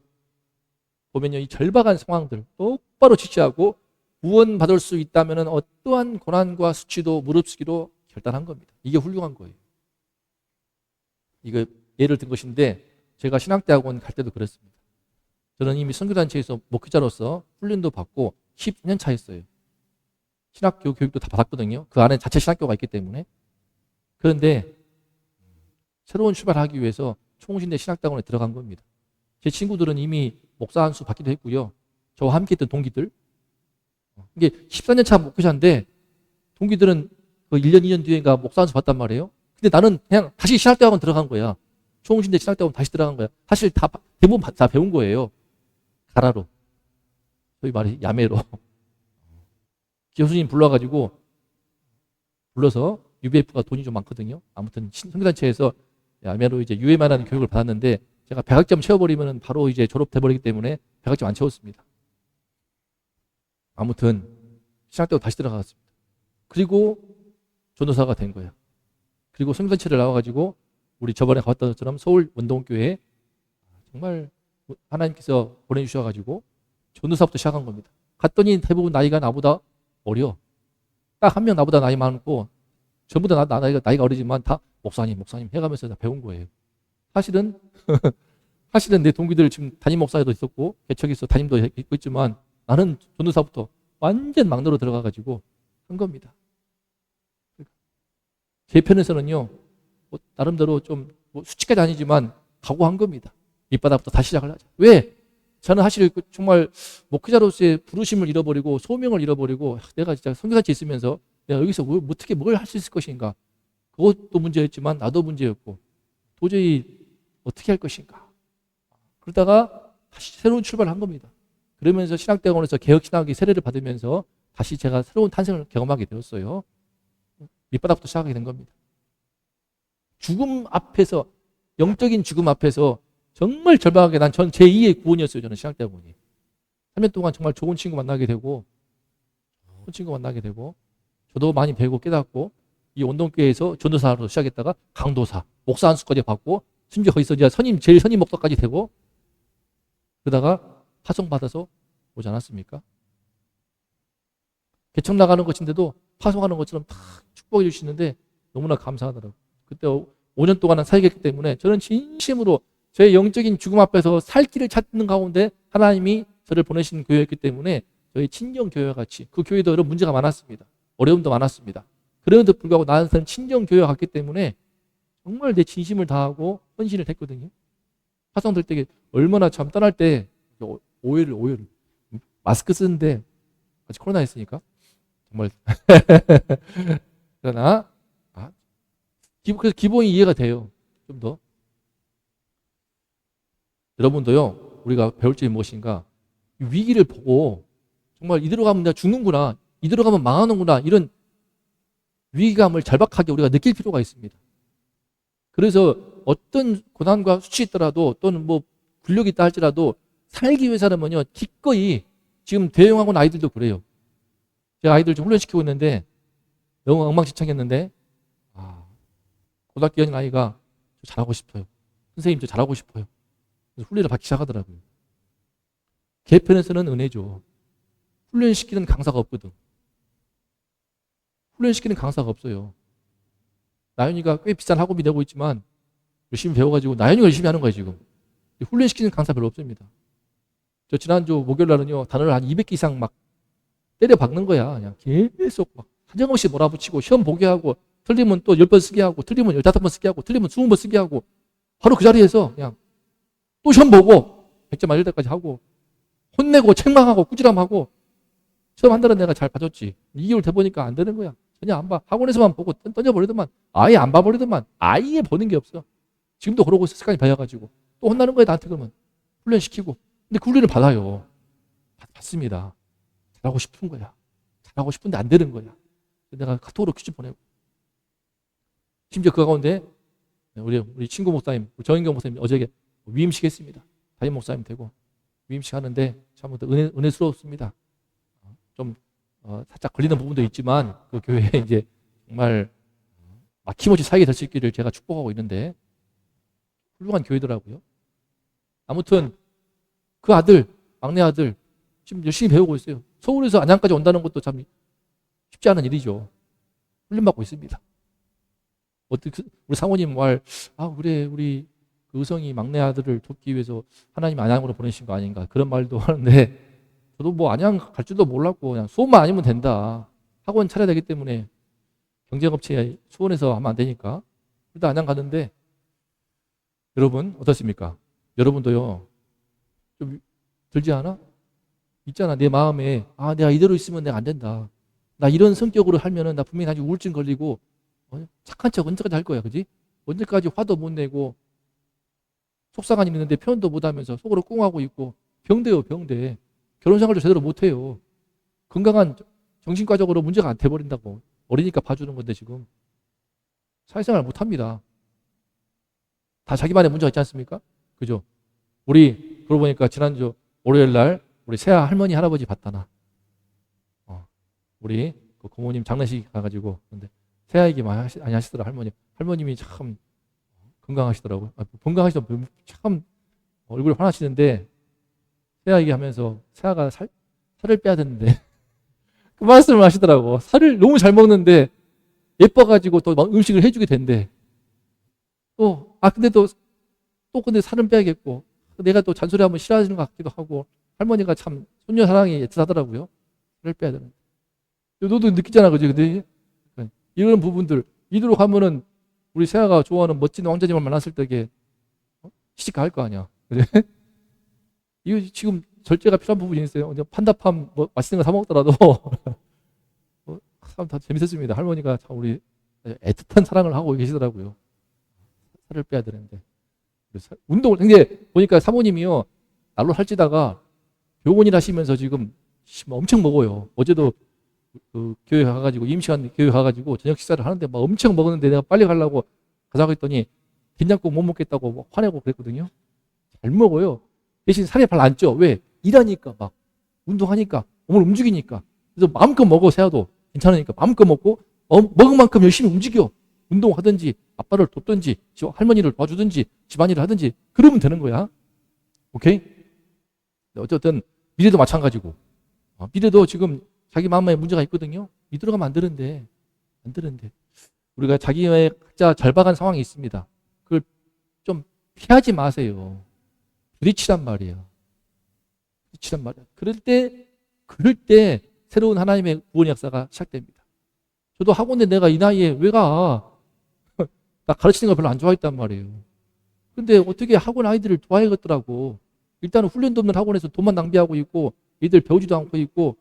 보면요 이 절박한 상황들 똑바로 지시하고 구원받을 수 있다면 어떠한 고난과 수치도 무릅쓰기로 결단한 겁니다. 이게 훌륭한 거예요. 이거 예를 든 것인데 제가 신학대학원 갈 때도 그랬습니다. 저는 이미 선교단체에서 목회자로서 훈련도 받고 10년 차였어요. 신학교 교육도 다 받았거든요. 그 안에 자체 신학교가 있기 때문에. 그런데 새로운 출발하기 위해서 총신대 신학대학원에 들어간 겁니다. 제 친구들은 이미 목사 한 수 받기도 했고요. 저와 함께 했던 동기들. 이게 14년 차 목회자인데 동기들은 그 1년, 2년 뒤에가 목사 한 수 받단 말이에요. 근데 나는 그냥 다시 신학대학원 들어간 거야. 총신대 신학대학원 다시 들어간 거야. 사실 대부분 다 배운 거예요. 가라로. 저희 말이 야매로. 교수님 불러서 UBF가 돈이 좀 많거든요. 아무튼 선교단체에서 야매로 이제 UM이라는 교육을 받았는데 제가 100학점 채워버리면 바로 이제 졸업돼버리기 때문에 100학점 안 채웠습니다. 아무튼 신학대학원 다시 들어갔습니다. 그리고 전도사가 된 거예요. 그리고 선교단체를 나와가지고 우리 저번에 가봤던 것처럼 서울 원동교회에 정말 하나님께서 보내주셔가지고 전도사부터 시작한 겁니다. 갔더니 대부분 나이가 나보다 어려. 딱 한 명 나보다 나이 많고 전부 다 나이가 어리지만 다 목사님 해가면서 다 배운 거예요. 사실은 내 동기들 지금 담임 목사도 있었고 개척에서 담임도 있고 있지만 나는 전도사부터 완전 막내로 들어가가지고 한 겁니다. 제 편에서는요 뭐 나름대로 좀 뭐 수치까지 아니지만 각오한 겁니다. 밑바닥부터 다시 시작을 하자. 왜? 저는 사실 정말 목회자로서의 부르심을 잃어버리고 소명을 잃어버리고 내가 진짜 선교단체 있으면서 내가 여기서 어떻게 뭘 할 수 있을 것인가. 그것도 문제였지만 나도 문제였고 도저히 어떻게 할 것인가. 그러다가 다시 새로운 출발을 한 겁니다. 그러면서 신학대학원에서 개혁신학의 세례를 받으면서 다시 제가 새로운 탄생을 경험하게 되었어요. 밑바닥부터 시작하게 된 겁니다. 죽음 앞에서 영적인 죽음 앞에서 정말 절박하게 난 전 제2의 구원이었어요. 저는 신학대학원이. 3년 동안 정말 좋은 친구 만나게 되고 저도 많이 배우고 깨닫고 이 원동교회에서 전도사로 시작했다가 강도사, 목사 한 수까지 받고 심지어 거기서 이제 제일 선임 목사까지 되고 그러다가 파송받아서 오지 않았습니까? 개척 나가는 것인데도 파송하는 것처럼 다 축복해 주시는데 너무나 감사하더라고요. 그때 5년 동안은 사역했기 때문에 저는 진심으로 저의 영적인 죽음 앞에서 살 길을 찾는 가운데 하나님이 저를 보내신 교회였기 때문에 저희 친정 교회와 같이 그 교회도 여러 문제가 많았습니다. 어려움도 많았습니다. 그럼에도 불구하고 나한테는 친정교회가 갔기 때문에 정말 내 진심을 다하고 헌신을 했거든요. 화성 들 때 얼마나 참 떠날 때 오해를 마스크 쓰는데 아직 코로나 있으니까 정말 그러나 그래서 기본이 이해가 돼요. 좀 더 여러분도요 우리가 배울 점이 무엇인가 위기를 보고 정말 이대로 가면 내가 죽는구나 이대로 가면 망하는구나 이런 위기감을 절박하게 우리가 느낄 필요가 있습니다. 그래서 어떤 고난과 수치 있더라도 또는 뭐 굴욕이 있다 할지라도 살기 위해서라면요 기꺼이 지금 대형하고 있는 아이들도 그래요. 제가 아이들 좀 훈련시키고 있는데 너무 엉망진창했는데 고등학교 다니는 아이가 저 잘하고 싶어요. 선생님 저 잘하고 싶어요. 그래서 훈련을 받기 시작하더라고요. 개편에서는 은혜죠. 훈련시키는 강사가 없거든. 훈련시키는 강사가 없어요. 나연이가 꽤 비싼 학원비 내고 있지만 열심히 배워가지고 나연이가 열심히 하는 거예요 지금. 훈련시키는 강사 별로 없습니다. 저 지난주 목요일 날은요 단어를 한 200개 이상 막 때려 박는 거야. 그냥 계속 막 한정없이 몰아붙이고 시험 보게 하고 틀리면 또 10번 쓰게 하고 틀리면 15번 쓰게 하고 틀리면 20번 쓰게 하고 바로 그 자리에서 그냥 또 시험 보고 100점 맞을 때까지 하고 혼내고 책망하고 꾸지람하고 시험 한다는 내가 잘 봐줬지. 2개월 돼보니까 안 되는 거야. 전혀 안 봐. 학원에서만 보고 던져버리더만 아예 안 봐버리더만 아예 보는 게 없어. 지금도 그러고 있어. 습관이 배워가지고 또 혼나는 거야 나한테. 그러면 훈련시키고 근데 그 훈련을 받아요. 받습니다. 잘하고 싶은 거야. 잘하고 싶은데 안 되는 거야. 내가 카톡으로 퀴즈 보내고 심지어 그 가운데 우리 친구 목사님 정인경 목사님 어저께 위임식 했습니다. 담임 목사님 되고 위임식 하는데 참 은혜스러웠습니다. 좀 살짝 걸리는 부분도 있지만 그 교회에 이제 정말 막힘없이 살게 될 수 있기를 제가 축복하고 있는데 훌륭한 교회더라고요. 아무튼 그 아들 막내 아들 지금 열심히 배우고 있어요. 서울에서 안양까지 온다는 것도 참 쉽지 않은 일이죠. 훈련받고 있습니다. 우리 사모님 말 그래 우리 그 의성이 막내 아들을 돕기 위해서 하나님 안양으로 보내신 거 아닌가 그런 말도 하는데 저도 뭐 안양 갈 줄도 몰랐고 그냥 수원만 아니면 된다. 학원 차려야 되기 때문에 경쟁업체에 수원에서 하면 안 되니까 일단 안양 가는데 여러분 어떻습니까? 여러분도요 좀 들지 않아? 있잖아 내 마음에 내가 이대로 있으면 내가 안 된다. 나 이런 성격으로 살면은 나 분명히 나중에 우울증 걸리고 착한 척 언제까지 할 거야 그지? 언제까지 화도 못 내고 속상한 일 있는데 표현도 못하면서 속으로 꿍하고 있고 병돼요 병돼. 결혼생활도 제대로 못해요. 건강한 정신과적으로 문제가 안 돼버린다고. 어리니까 봐주는 건데 지금 사회생활 못합니다. 다 자기만의 문제가 있지 않습니까? 그죠? 우리 그러고 보니까 지난주 월요일날 우리 새아 할머니 할아버지 봤다나 우리 그 고모님 장례식 가가지고 근데 새아 얘기 많이 하시더라. 할머님이 참 건강하시더라고요. 건강하시다 참 얼굴이 환하시는데 새아 얘기하면서 새아가 살을 빼야 되는데 그 말씀을 하시더라고. 살을 너무 잘 먹는데 예뻐가지고 또 음식을 해주게 된대. 근데 근데 살은 빼야겠고 내가 또 잔소리하면 싫어하시는 것 같기도 하고 할머니가 참 손녀 사랑이 애틋하더라고요. 살을 빼야 되는. 너도 느끼잖아, 그지? 근데 이런 부분들 이대로 가면은 우리 새아가 좋아하는 멋진 왕자님을 만났을 때게 시집 갈 거 아니야. 그래? 이거 지금 절제가 필요한 부분이 있어요. 판다팜 뭐 맛있는 거 사 먹더라도 참 다 재밌었습니다. 할머니가 참 우리 애틋한 사랑을 하고 계시더라고요. 살을 빼야 되는데 운동을 근데 보니까 사모님이요 날로 살찌다가 병원일 하시면서 지금 엄청 먹어요. 어제도 그 교회 가가지고 임시간 교회 가가지고 저녁 식사를 하는데 막 엄청 먹었는데 내가 빨리 가려고 가자고 했더니 된장국 못 먹겠다고 막 화내고 그랬거든요. 잘 먹어요. 대신 살이 별로 안 쪄. 왜? 일하니까 막 운동하니까 몸을 움직이니까. 그래서 마음껏 먹어 새야도 괜찮으니까 마음껏 먹고 먹은 만큼 열심히 움직여. 운동하든지 아빠를 돕든지 할머니를 도와주든지 집안일을 하든지 그러면 되는 거야. 오케이? 어쨌든 미래도 마찬가지고 미래도 지금 자기 마음에 문제가 있거든요. 이대로 가면 안 되는데 우리가 자기의 각자 절박한 상황이 있습니다. 그걸 좀 피하지 마세요. 부딪히란 말이에요. 그럴 때 새로운 하나님의 구원 역사가 시작됩니다. 저도 학원에 내가 이 나이에 왜 가? 나 가르치는 거 별로 안 좋아했단 말이에요. 근데 어떻게 학원 아이들을 좋아하겠더라고. 일단은 훈련도 없는 학원에서 돈만 낭비하고 있고 애들 배우지도 않고 있고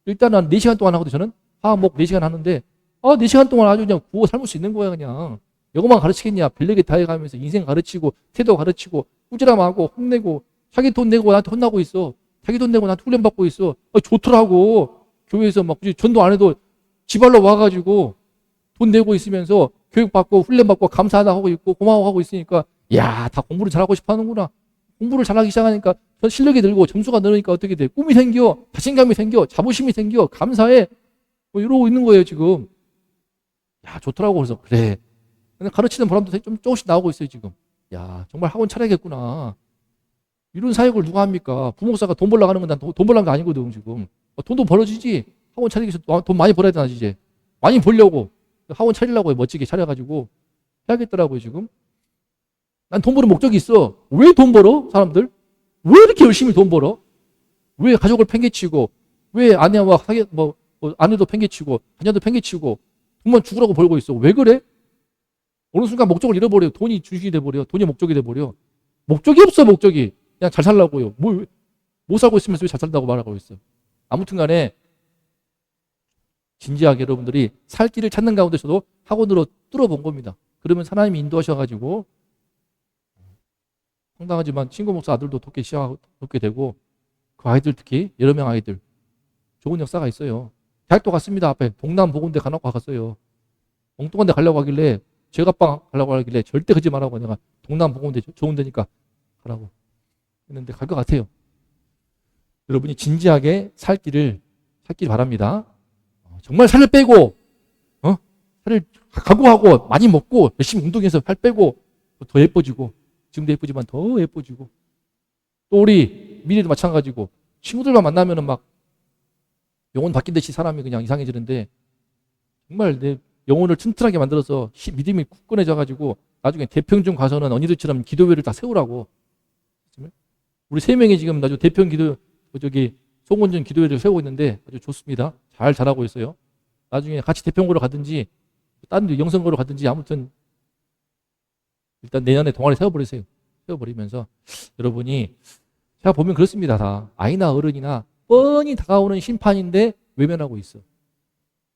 일단은 4시간 동안 하거든 저는. 화목 4시간 하는데 4시간 동안 아주 그냥 구워 삶을 수 있는 거야 그냥. 이것만 가르치겠냐. 별내게 다 해가면서 인생 가르치고 태도 가르치고 꾸지람하고 혼내고 자기 돈 내고 나한테 혼나고 있어. 자기 돈 내고 나한테 훈련 받고 있어. 좋더라고. 교회에서 막 굳이 전도 안 해도 지발로 와가지고 돈 내고 있으면서 교육받고 훈련받고 감사하다 하고 있고 고마워하고 있으니까 야, 다 공부를 잘하고 싶어 하는구나. 공부를 잘하기 시작하니까 실력이 늘고 점수가 늘으니까 어떻게 돼? 꿈이 생겨, 자신감이 생겨, 자부심이 생겨, 감사해. 이러고 있는 거예요 지금. 야, 좋더라고. 그래서 그래. 가르치는 보람도 좀 조금씩 나오고 있어요 지금. 야, 정말 학원 차려야겠구나. 이런 사역을 누가 합니까? 부목사가 돈 벌려고 하는 건 난 돈 벌려는 거 아니거든 지금. 돈도 벌어지지. 학원 차리기 위해서 돈 많이 벌어야 되나 이제. 많이 벌려고 학원 차리려고 멋지게 차려가지고 해야겠더라고요 지금. 난 돈 버는 목적이 있어. 왜 돈 벌어? 사람들? 왜 이렇게 열심히 돈 벌어? 왜 가족을 팽개치고 왜 아내와 아내도 팽개치고 자녀도 팽개치고 돈만 죽으라고 벌고 있어. 왜 그래? 어느 순간 목적을 잃어버려. 돈이 주식이 돼버려. 돈이 목적이 돼버려. 목적이 없어 목적이. 그냥 잘 살라고요. 못 살고 있으면서 왜 잘 살다고 말하고 있어. 아무튼 간에 진지하게 여러분들이 살 길을 찾는 가운데 저도 학원으로 뚫어본 겁니다. 그러면 하나님이 인도하셔가지고 황당하지만 친구 목사 아들도 돕게 되고 그 아이들 특히 여러 명 아이들 좋은 역사가 있어요. 대학도 갔습니다. 앞에 동남보건대 가놓고 갔어요. 엉뚱한 데 가려고 하길래 제갑방 가려고 하길래 절대 가지 말라고 내가 동남보건대 좋은 데니까 가라고 했는데 갈 것 같아요. 여러분이 진지하게 살 길을 찾길 바랍니다. 정말 살을 빼고 살을 각오하고 많이 먹고 열심히 운동해서 살 빼고 더 예뻐지고 지금도 예쁘지만 더 예뻐지고 또 우리 미래도 마찬가지고 친구들만 만나면은 막 영혼 바뀐 듯이 사람이 그냥 이상해지는데 정말 내 영혼을 튼튼하게 만들어서 믿음이 굳건해져 가지고 나중에 대평중 가서는 언니들처럼 기도회를 다 세우라고. 우리 3명이 지금 아주 대평 기도 송원전 기도회를 세우고 있는데 아주 좋습니다. 잘 자라고 있어요. 나중에 같이 대평구로 가든지 다른 데 영성구로 가든지 아무튼 일단 내년에 동아리 세워버리세요. 세워버리면서 여러분이 제가 보면 그렇습니다. 다 아이나 어른이나 뻔히 다가오는 심판인데 외면하고 있어.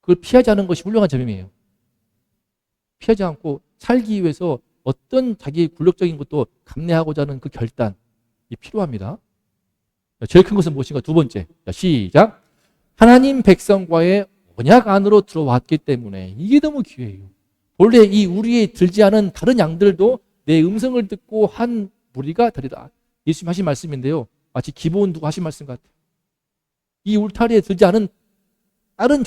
그걸 피하지 않은 것이 훌륭한 점이에요. 피하지 않고 살기 위해서 어떤 자기의 굴욕적인 것도 감내하고자 하는 그 결단이 필요합니다. 제일 큰 것은 무엇인가? 두 번째. 자, 시작. 하나님 백성과의 언약 안으로 들어왔기 때문에 이게 너무 기회예요. 본래 이 우리에 들지 않은 다른 양들도 내 음성을 듣고 한 무리가 되리라. 예수님 하신 말씀인데요. 마치 기브온 두고 하신 말씀 같아요. 이 울타리에 들지 않은 다른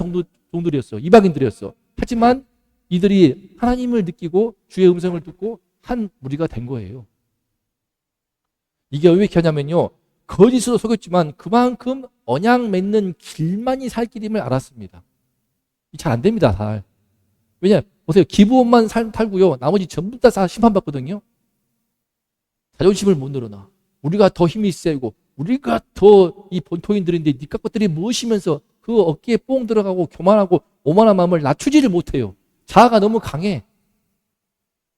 종들이었어. 이방인들이었어. 하지만 이들이 하나님을 느끼고 주의 음성을 듣고 한 무리가 된 거예요. 이게 왜 이렇게 하냐면요. 거짓으로 속였지만 그만큼 언약 맺는 길만이 살 길임을 알았습니다. 잘 안 됩니다. 잘. 왜냐? 보세요. 기브온만 살고요. 나머지 전부 다 심판받거든요. 자존심을 못 늘어나. 우리가 더 힘이 세고 우리가 더 이 본토인들인데 니까 것들이 무엇이면서 그 어깨에 뽕 들어가고 교만하고 오만한 마음을 낮추지를 못해요. 자아가 너무 강해.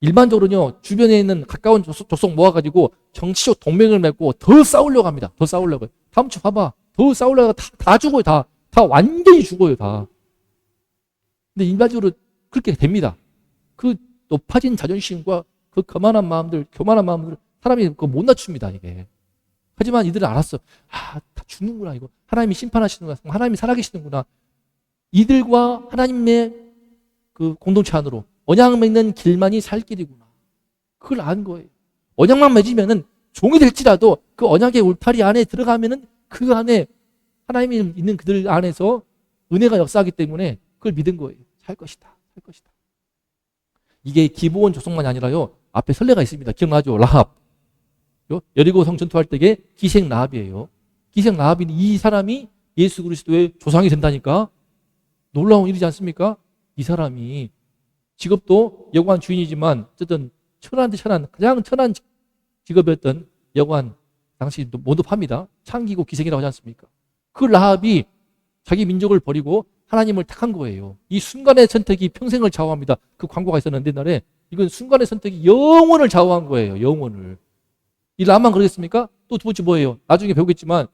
일반적으로는요. 주변에 있는 가까운 조속 모아가지고 정치적 동맹을 맺고 더 싸우려고 합니다. 더 싸우려고. 다음 주 봐봐. 더 싸우려고 다 죽어요. 다 완전히 죽어요. 다. 근데 일반적으로 그렇게 됩니다. 그 높아진 자존심과 그 교만한 마음들 사람이 그거 못 낮춥니다. 이게. 하지만 이들은 알았어. 다 죽는구나 이거. 하나님이 심판하시는구나. 하나님이 살아계시는구나. 이들과 하나님의 그 공동체 안으로 언약 맺는 길만이 살 길이구나. 그걸 안 거예요. 언약만 맺으면은 종이 될지라도 그 언약의 울타리 안에 들어가면은 그 안에 하나님이 있는 그들 안에서 은혜가 역사하기 때문에 그걸 믿은 거예요. 살 것이다. 이게 기브온 조성만이 아니라요. 앞에 선례가 있습니다. 기억나죠? 라합. 여리고 성 전투할 때에 기생 라합이에요. 기생 라합인 이 사람이 예수 그리스도의 조상이 된다니까. 놀라운 일이지 않습니까? 이 사람이 직업도 여관 주인이지만 어쨌든 가장 천한 직업이었던 여관 당시 모두 팝니다. 창기고 기생이라고 하지 않습니까? 그 라합이 자기 민족을 버리고 하나님을 택한 거예요. 이 순간의 선택이 평생을 좌우합니다. 그 광고가 있었는데 옛날에 이건 순간의 선택이 영혼을 좌우한 거예요. 영혼을. 이 나만 그러겠습니까? 또 두 번째 뭐예요? 나중에 배우겠지만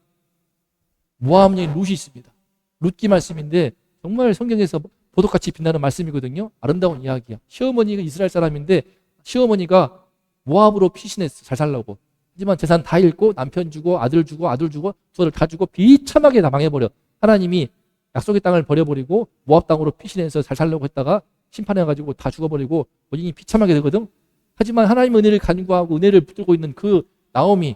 모함 여인 룻이 있습니다. 룻기 말씀인데 정말 성경에서 보석같이 빛나는 말씀이거든요. 아름다운 이야기야. 시어머니가 이스라엘 사람인데 시어머니가 모압으로 피신했어. 잘 살라고. 하지만 재산 다 잃고 남편 주고 아들 주고 두아들 다 주고 비참하게 다 망해버려. 하나님이 약속의 땅을 버려버리고 모압 땅으로 피신해서 잘 살려고 했다가 심판해가지고 다 죽어버리고 본인이 비참하게 되거든. 하지만 하나님의 은혜를 간구하고 은혜를 붙들고 있는 그 나오미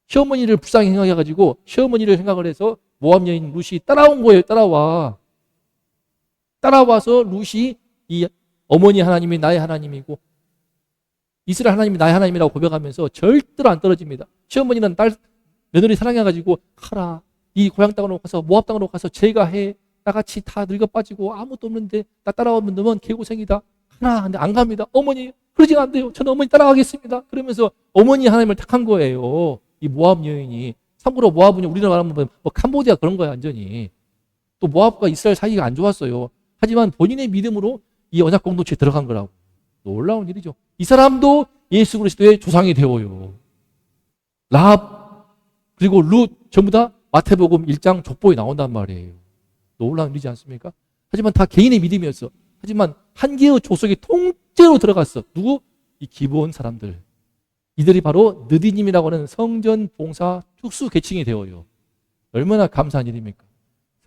시어머니를 불쌍히 생각해가지고 시어머니를 생각을 해서 모압 여인 룻이 따라온 거예요. 따라와서 룻이 이 어머니 하나님이 나의 하나님이고 이스라엘 하나님이 나의 하나님이라고 고백하면서 절대로 안 떨어집니다. 시어머니는 며느리 사랑해가지고 가라. 이 고향 땅으로 가서 모압 땅으로 가서 제가 해. 나같이 다 늙어 빠지고 아무것도 없는데 나 따라오면 너만 개고생이다. 가라. 근데 안 갑니다. 어머니 그러지 안 돼요. 저는 어머니 따라가겠습니다. 그러면서 어머니 하나님을 택한 거예요. 이 모압 여인이. 참고로 모압은 우리나라 말하면 뭐 캄보디아 그런 거야 완전히. 또 모압과 이스라엘 사이가 안 좋았어요. 하지만 본인의 믿음으로 이 언약 공동체에 들어간 거라고. 놀라운 일이죠. 이 사람도 예수 그리스도의 조상이 되어요. 라합 그리고 룻 전부 다 마태복음 1장 족보에 나온단 말이에요. 놀라운 일이지 않습니까? 하지만 다 개인의 믿음이었어. 하지만 한 개의 족속이 통째로 들어갔어. 누구? 이 기브온 사람들. 이들이 바로 느디님이라고 하는 성전 봉사 특수 계층이 되어요. 얼마나 감사한 일입니까?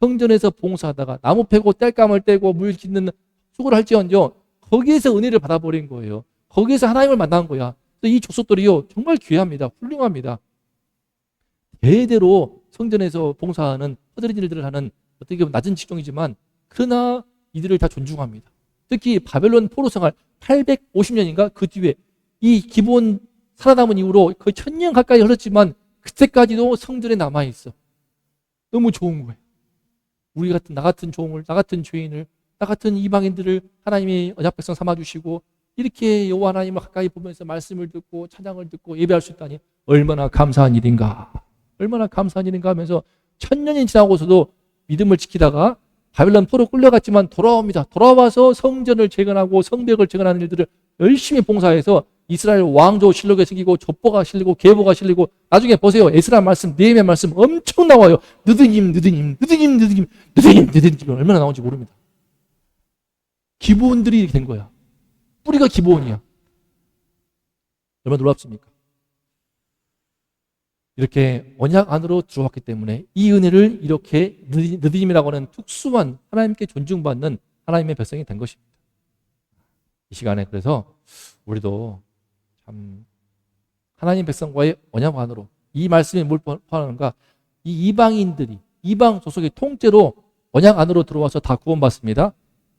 성전에서 봉사하다가 나무 패고 땔감을 떼고 물 짓는 수고를 할지언정 거기에서 은혜를 받아버린 거예요. 거기에서 하나님을 만난 거야. 이 족속들이요 정말 귀합니다. 훌륭합니다. 대대로 성전에서 봉사하는 허드렛 일들을 하는 어떻게 보면 낮은 직종이지만 그러나 이들을 다 존중합니다. 특히 바벨론 포로 생활 850년인가 그 뒤에 이 기본 살아남은 이후로 거의 1000년 가까이 흘렀지만 그때까지도 성전에 남아있어. 너무 좋은 거예요. 우리 같은 나 같은 종을 나 같은 죄인을 나 같은 이방인들을 하나님이 언약 백성 삼아주시고 이렇게 여호와 하나님을 가까이 보면서 말씀을 듣고 찬양을 듣고 예배할 수 있다니 얼마나 감사한 일인가. 얼마나 감사한 일인가 하면서 1000년이 지나고서도 믿음을 지키다가 바벨론 포로 끌려갔지만 돌아옵니다. 돌아와서 성전을 재건하고 성벽을 재건하는 일들을 열심히 봉사해서 이스라엘 왕조 실록에 새기고 족보가 실리고 계보가 실리고 나중에 보세요. 에스라 말씀, 느헤미야 말씀 엄청 나와요. 느드님 얼마나 나오는지 모릅니다. 기브온들이 이렇게 된 거야. 뿌리가 기브온이야. 얼마나 놀랍습니까? 이렇게 언약 안으로 들어왔기 때문에 이 은혜를 이렇게 느디님이라고 하는 특수한 하나님께 존중받는 하나님의 백성이 된 것입니다. 이 시간에 그래서 우리도 참 하나님 백성과의 언약 안으로 이 말씀이 뭘 포함하는가? 이 이방인들이 이방 족속의 통째로 언약 안으로 들어와서 다 구원받습니다.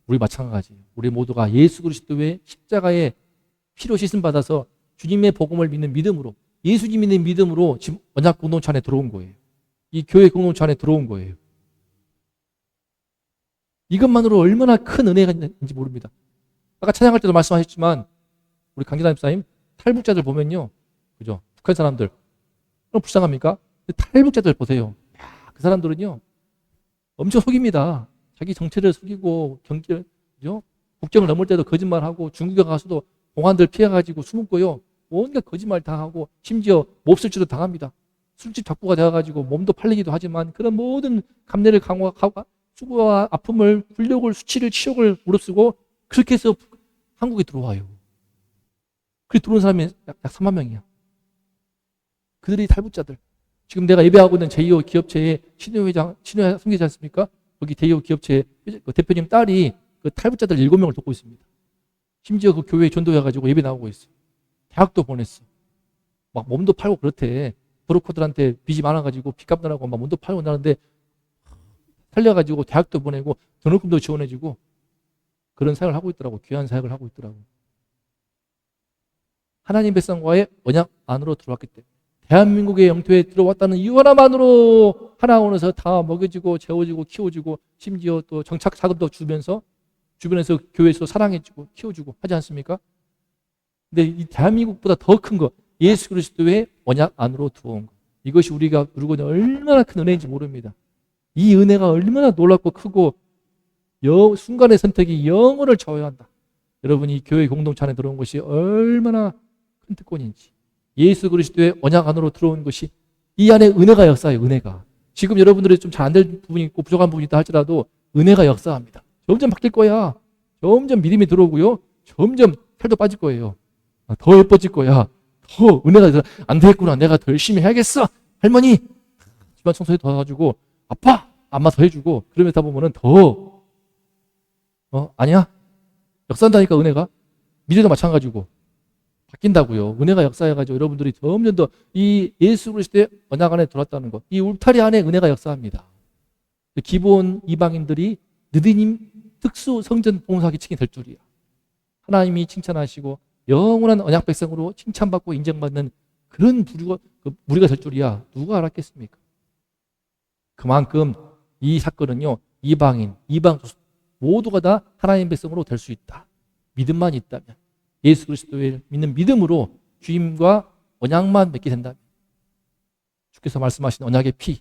우리 마찬가지예요. 우리 모두가 예수 그리스도의 십자가의 피로 씻음 받아서 주님의 복음을 믿는 믿음으로 예수님 믿는 믿음으로 지금 언약 공동체 안에 들어온 거예요. 이 교회 공동체 안에 들어온 거예요. 이것만으로 얼마나 큰 은혜가 있는지 모릅니다. 아까 찬양할 때도 말씀하셨지만 우리 강진아 집사님 탈북자들 보면요. 그죠? 북한 사람들 그럼 불쌍합니까? 탈북자들 보세요. 야, 그 사람들은요. 엄청 속입니다. 자기 정체를 속이고 그죠? 국경을 넘을 때도 거짓말하고 중국에 가서도 공안들 피해가지고 숨고요. 온갖 거짓말 당하고 심지어 몹쓸지도 당합니다. 술집 잡부가 되어가지고 몸도 팔리기도 하지만 그런 모든 감내를 강화하고 수고와 아픔을 굴욕을 수치를 치욕을 무릅쓰고 그렇게 해서 한국에 들어와요. 그렇게 들어온 사람이 약 3만 명이야. 그들이 탈북자들. 지금 내가 예배하고 있는 제2호 기업체의 신효 성계지 않습니까? 거기 제2호 기업체 그 대표님 딸이 그 탈북자들 7명을 돕고 있습니다. 심지어 그 교회에 전도해가지고 예배 나오고 있어. 대학도 보냈어. 막 몸도 팔고 그렇대. 브로커들한테 빚이 많아가지고 빚 갚느라고 막 몸도 팔고 나는데 살려가지고 대학도 보내고 등록금도 지원해주고 그런 사역을 하고 있더라고. 귀한 사역을 하고 있더라고. 하나님 백성과의 언약 안으로 들어왔기 때문에 대한민국의 영토에 들어왔다는 이유 하나만으로 하나원에서 다 먹여주고 재워주고 키워주고 심지어 또 정착 자금도 주면서 주변에서 교회에서 사랑해주고 키워주고 하지 않습니까? 근데 이 대한민국보다 더 큰 거 예수 그리스도의 언약 안으로 들어온 것. 이것이 우리가 누리고 있는 얼마나 큰 은혜인지 모릅니다. 이 은혜가 얼마나 놀랍고 크고 순간의 선택이 영혼을 좌우한다. 여러분이 교회 공동체 안에 들어온 것이 얼마나 큰 특권인지, 예수 그리스도의 언약 안으로 들어온 것이 이 안에 은혜가 역사해요. 은혜가. 지금 여러분들이 좀 잘 안 될 부분이 있고 부족한 부분이 있다 할지라도 은혜가 역사합니다. 점점 바뀔 거야. 점점 믿음이 들어오고요. 점점 살도 빠질 거예요. 더 예뻐질 거야. 더 은혜가 안 되겠구나. 내가 더 열심히 해야겠어. 할머니 집안 청소해 더 해가지고 아빠 안마 더 해주고 그러면서 보면은 더 아니야 역사한다니까. 은혜가 미래도 마찬가지고 바뀐다고요. 은혜가 역사해가지고 여러분들이 점점 더 이 예수 그리스도의 언약 안에 들어왔다는 것, 이 울타리 안에 은혜가 역사합니다. 기본 이방인들이 느디님 특수 성전 봉사하기 칭이 될 줄이야. 하나님이 칭찬하시고 영원한 언약 백성으로 칭찬받고 인정받는 그런 무리가 될 줄이야. 누가 알았겠습니까? 그만큼 이 사건은요, 이방인, 이방 모두가 다 하나님 백성으로 될 수 있다. 믿음만 있다면, 예수 그리스도를 믿는 믿음으로 주임과 언약만 맺게 된다면, 주께서 말씀하신 언약의 피,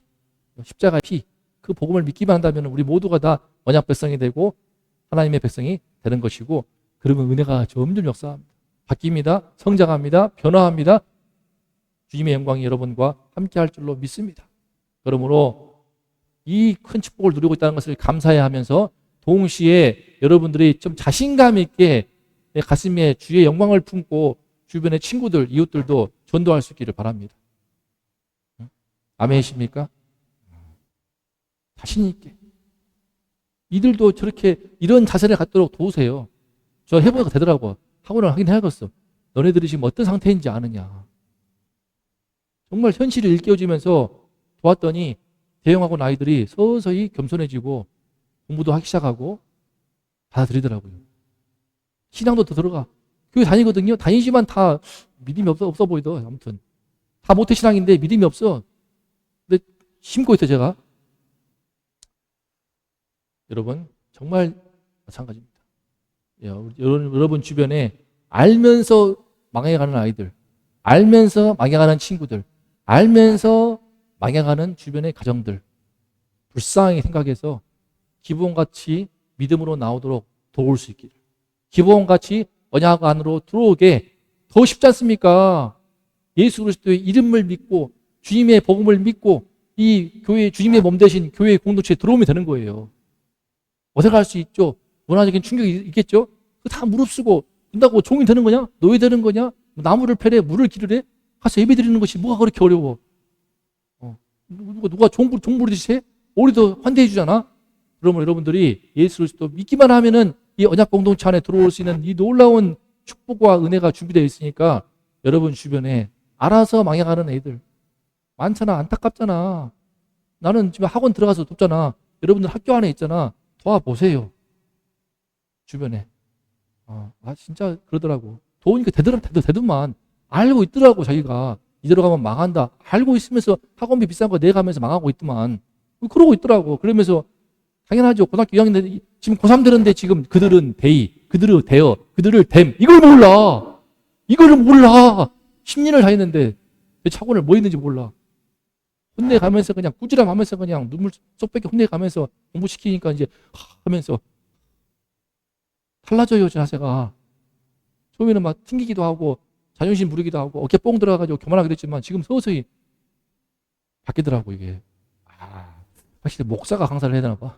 십자가의 피, 그 복음을 믿기만 한다면 우리 모두가 다 언약 백성이 되고 하나님의 백성이 되는 것이고, 그러면 은혜가 점점 역사합니다. 바뀝니다. 성장합니다. 변화합니다. 주님의 영광이 여러분과 함께 할 줄로 믿습니다. 그러므로 이 큰 축복을 누리고 있다는 것을 감사해야 하면서 동시에 여러분들이 좀 자신감 있게 내 가슴에 주의 영광을 품고 주변의 친구들, 이웃들도 전도할 수 있기를 바랍니다. 아멘이십니까? 자신 있게. 이들도 저렇게 이런 자세를 갖도록 도우세요. 저 해보니까 되더라고. 학원을 하긴 해야겠어. 너네들이 지금 어떤 상태인지 아느냐. 정말 현실이 일깨워지면서 도왔더니 대형학원 아이들이 서서히 겸손해지고 공부도 하기 시작하고 받아들이더라고요. 신앙도 더 들어가. 교회 다니거든요. 다니지만 다 믿음이 없어 보이더. 아무튼 다 모태신앙인데 믿음이 없어. 근데 심고 있어 제가. 여러분 정말 마찬가지입니다. 여러분 주변에 알면서 망해가는 아이들, 알면서 망해가는 친구들, 알면서 망해가는 주변의 가정들, 불쌍하게 생각해서 기본같이 믿음으로 나오도록 도울 수 있기를, 기본같이 언약 안으로 들어오게. 더 쉽지 않습니까? 예수 그리스도의 이름을 믿고 주님의 복음을 믿고 이 교회 주님의 몸 대신 교회 공동체에 들어오면 되는 거예요. 어색할 수 있죠. 문화적인 충격이 있겠죠. 다 무릅쓰고 된다고 종이 되는 거냐? 노예 되는 거냐? 나무를 패래 물을 기르래? 가서 예배 드리는 것이 뭐가 그렇게 어려워? 누가 종부르듯이 해? 우리도 환대해 주잖아. 그러면 여러분들이 예수 그리스도 믿기만 하면은 이 언약 공동체 안에 들어올 수 있는 이 놀라운 축복과 은혜가 준비되어 있으니까 여러분 주변에 알아서 망해가는 애들 많잖아. 안타깝잖아. 나는 지금 학원 들어가서 돕잖아. 여러분들 학교 안에 있잖아. 도와보세요. 주변에. 진짜 그러더라고. 도우니까 되더만. 알고 있더라고, 자기가. 이대로 가면 망한다. 알고 있으면서 학원비 비싼 거 내가면서 망하고 있더만. 그러고 있더라고. 그러면서 당연하죠. 고등학교 2학년 지금 고3 되는데 지금 그들은 대의, 그들은 대여, 그들을 댐. 이걸 몰라. 이거를 몰라. 10년을 다녔는데 내 학원을 뭐 있는지 몰라. 혼내가면서 그냥 꾸지람하면서 그냥 눈물 쏙 뺏겨 혼내가면서 공부시키니까 이제 하면서 달라져요, 자세가. 처음에는 막 튕기기도 하고 자존심 부리기도 하고 어깨 뽕 들어가가지고 교만하게 됐지만 지금 서서히 바뀌더라고, 이게. 확실히 목사가 강사를 해야 되나 봐.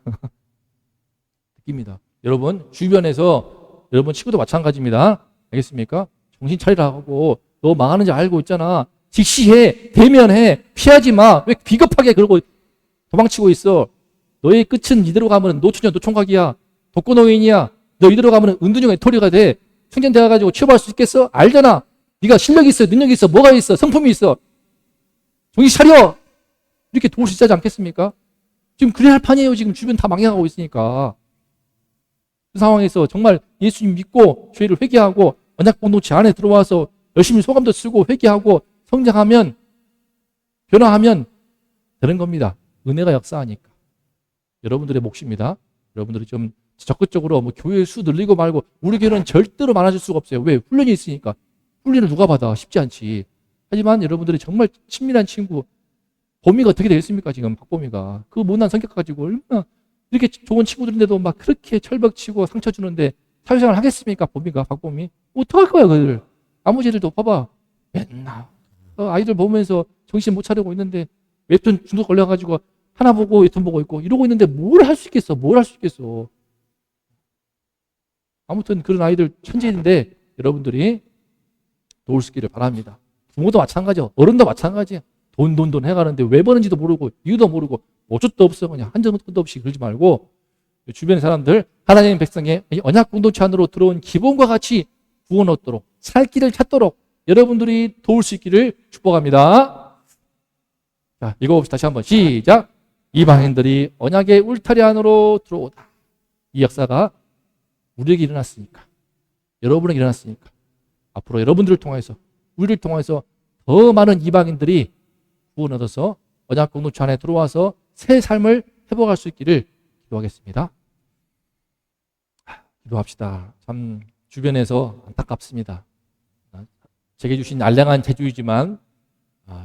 느낍니다. 여러분, 주변에서 여러분 친구도 마찬가지입니다. 알겠습니까? 정신 차리라고. 너 망하는지 알고 있잖아. 직시해, 대면해, 피하지 마. 왜 비겁하게 그러고 도망치고 있어? 너의 끝은 이대로 가면 노처녀, 노총각이야. 독거노인이야. 너 이대로 가면 은둔형 애토리가 돼. 청년돼가지고 취업할 수 있겠어? 알잖아. 네가 실력이 있어, 능력이 있어, 뭐가 있어, 성품이 있어. 정신 차려. 이렇게 도울 수 있지 않겠습니까? 지금 그래야 할 판이에요. 지금 주변 다 망해가고 있으니까. 그 상황에서 정말 예수님 믿고 죄를 회개하고 언약 공동체 안에 들어와서 열심히 소감도 쓰고 회개하고 성장하면 변화하면 되는 겁니다. 은혜가 역사하니까. 여러분들의 몫입니다. 여러분들이 좀 적극적으로 뭐 교회 수 늘리고 말고 우리 교회는 절대로 많아질 수가 없어요. 왜? 훈련이 있으니까. 훈련을 누가 받아? 쉽지 않지. 하지만 여러분들이 정말 친밀한 친구, 봄이가 어떻게 되겠습니까? 지금 박봄이가 그 못난 성격 가지고 얼마나 이렇게 좋은 친구들인데도 막 그렇게 철벽치고 상처 주는데 사회생활 하겠습니까? 봄이가 박봄이 어떡할 거야 그들. 나머지들도 봐봐 맨날 아이들 보면서 정신 못 차리고 있는데 웹툰 중독 걸려가지고 하나 보고 웹툰 보고 있고 이러고 있는데 뭘 할 수 있겠어? 뭘 할 수 있겠어? 아무튼 그런 아이들 천재인데 여러분들이 도울 수 있기를 바랍니다. 부모도 마찬가지야. 어른도 마찬가지야. 돈 해가는데 왜 버는지도 모르고 이유도 모르고 어쩔도 없어. 그냥 한 점도 없이 그러지 말고 주변의 사람들 하나님의 백성의 언약 공동체 안으로 들어온 기본과 같이 구원 얻도록 살 길을 찾도록 여러분들이 도울 수 있기를 축복합니다. 자, 읽어봅시다. 다시 한번 시작. 이방인들이 언약의 울타리 안으로 들어오다. 이 역사가 우리에게 일어났으니까, 여러분에게 일어났으니까 앞으로 여러분들을 통해서 우리를 통해서 더 많은 이방인들이 구원 얻어서 언약 공동체 안에 들어와서 새 삶을 회복할 수 있기를 기도하겠습니다. 기도합시다. 참 주변에서 안타깝습니다. 제게 주신 알량한 재주이지만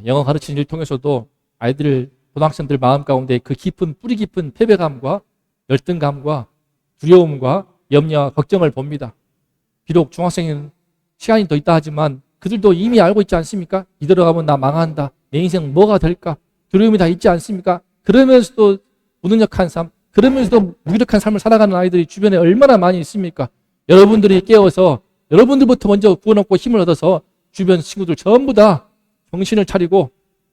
영어 가르치는 일 통해서도 아이들, 고등학생들 마음 가운데 그 깊은 뿌리 깊은 패배감과 열등감과 두려움과 염려와 걱정을 봅니다. 비록 중학생은 시간이 더 있다 하지만 그들도 이미 알고 있지 않습니까? 이대로 가면 나 망한다. 내 인생 뭐가 될까? 두려움이 다 있지 않습니까? 그러면서도 무능력한 삶, 그러면서도 무기력한 삶을 살아가는 아이들이 주변에 얼마나 많이 있습니까? 여러분들이 깨어서 여러분들부터 먼저 구원 얻고 힘을 얻어서 주변 친구들 전부 다 정신을 차리고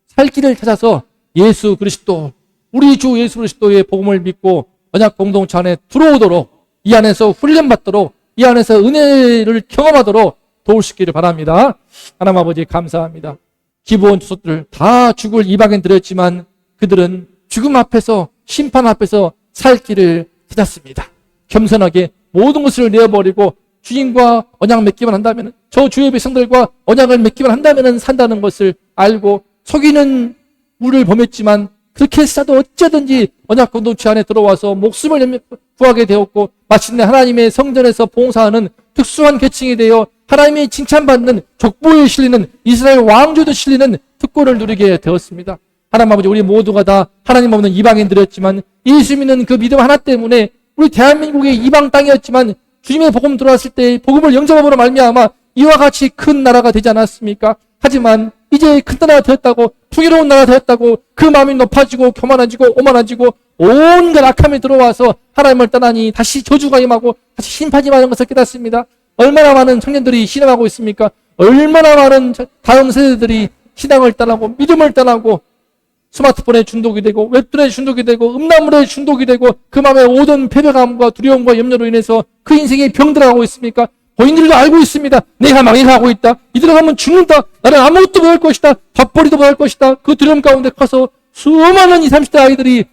살 길을 찾아서 예수 그리스도, 우리 주 예수 그리스도의 복음을 믿고 언약 공동체 안에 들어오도록, 이 안에서 훈련받도록, 이 안에서 은혜를 경험하도록 도울 수 있기를 바랍니다. 하나님 아버지 감사합니다. 기부원 주석들 다 죽을 이방인들이었지만 그들은 죽음 앞에서, 심판 앞에서 살 길을 찾았습니다. 겸손하게 모든 것을 내어버리고 주인과 언약 맺기만 한다면, 저 주의 백성들과 언약을 맺기만 한다면 산다는 것을 알고 속이는 우리를 범했지만 그렇게 했어도 어쩌든지 언약 공동체 안에 들어와서 목숨을 구하게 되었고 마침내 하나님의 성전에서 봉사하는 특수한 계층이 되어 하나님이 칭찬받는 족보에 실리는 이스라엘 왕조도 실리는 특권을 누리게 되었습니다. 하나님 아버지, 우리 모두가 다 하나님 없는 이방인들이었지만 예수 믿는 그 믿음 하나 때문에 우리 대한민국의 이방 땅이었지만 주님의 복음 들어왔을 때 복음을 영접함으로 말미암아 이와 같이 큰 나라가 되지 않았습니까? 하지만 이제 큰 나라가 되었다고, 풍요로운 나라가 되었다고 그 마음이 높아지고 교만해지고 오만해지고 온갖 악함이 들어와서 하나님을 떠나니 다시 저주가 임하고 다시 심판이 임하는 것을 깨닫습니다. 얼마나 많은 청년들이 신앙하고 있습니까? 얼마나 많은 다음 세대들이 신앙을 떠나고 믿음을 떠나고 스마트폰에 중독이 되고 웹툰에 중독이 되고 음란물에 중독이 되고 그 마음에 오던 패배감과 두려움과 염려로 인해서 그 인생이 병들어가고 있습니까? 본인들도 알고 있습니다. 내가 망해가고 있다. 이대로 가면 죽는다. 나는 아무것도 못할 것이다. 밥벌이도 못할 것이다. 그 두려움 가운데 커서 수많은 20, 30대 아이들이,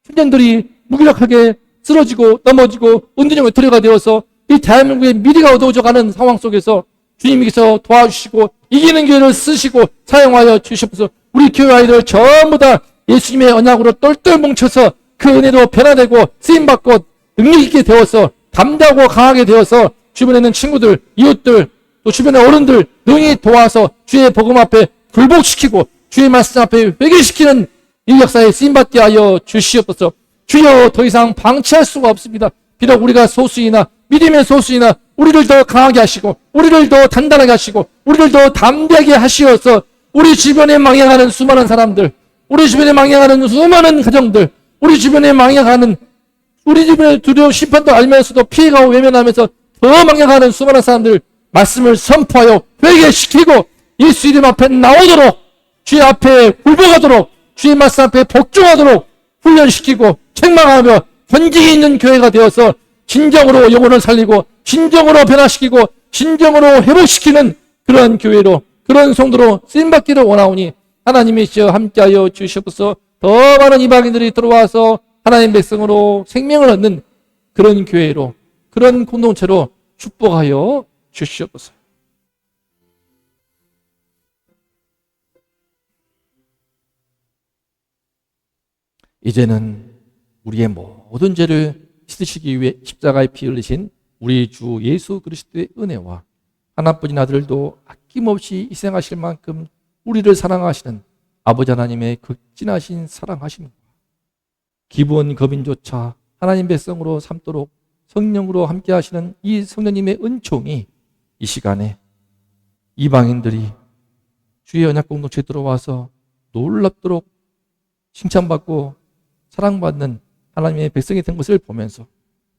청년들이 무기력하게 쓰러지고 넘어지고 은둔형의 토리가 되어서 이 대한민국의 미래가 어두워져가는 상황 속에서 주님께서 도와주시고 이기는 교회를 쓰시고 사용하여 주시옵소서. 우리 교회 아이들 전부 다 예수님의 언약으로 똘똘 뭉쳐서 그 은혜로 변화되고 쓰임받고 능력 있게 되어서 담대하고 강하게 되어서 주변에 있는 친구들, 이웃들, 또 주변의 어른들 능히 도와서 주의 복음 앞에 굴복시키고 주의 말씀 앞에 회개시키는 이 역사에 쓰임받게 하여 주시옵소서. 주여, 더 이상 방치할 수가 없습니다. 비록 우리가 소수이나 믿음의 소수이나 우리를 더 강하게 하시고 우리를 더 단단하게 하시고 우리를 더 담대하게 하시어서 우리 주변에 망해가는 수많은 사람들, 우리 주변에 망해가는 수많은 가정들, 우리 주변에 망해가는, 우리 주변에 두려운 심판도 알면서도 피해가고 외면하면서 더 망해가는 수많은 사람들 말씀을 선포하여 회개시키고 예수 이름 앞에 나오도록, 주의 앞에 굴복하도록, 주의 말씀 앞에 복종하도록 훈련시키고 책망하며 권징이 있는 교회가 되어서 진정으로 영혼을 살리고 진정으로 변화시키고 진정으로 회복시키는 그런 교회로, 그런 성도로 쓰임받기를 원하오니 하나님이시여 함께하여 주시옵소서. 더 많은 이방인들이 들어와서 하나님 백성으로 생명을 얻는 그런 교회로, 그런 공동체로 축복하여 주시옵소서. 이제는 우리의 모든 죄를 씻으시기 위해 십자가에 피 흘리신 우리 주 예수 그리스도의 은혜와 하나뿐인 아들도 아낌없이 희생하실 만큼 우리를 사랑하시는 아버지 하나님의 극진하신 사랑하심과 기부원 거민조차 하나님 백성으로 삼도록 성령으로 함께 하시는 이 성령님의 은총이 이 시간에 이방인들이 주의 언약 공동체에 들어와서 놀랍도록 칭찬받고 사랑받는 하나님의 백성이 된 것을 보면서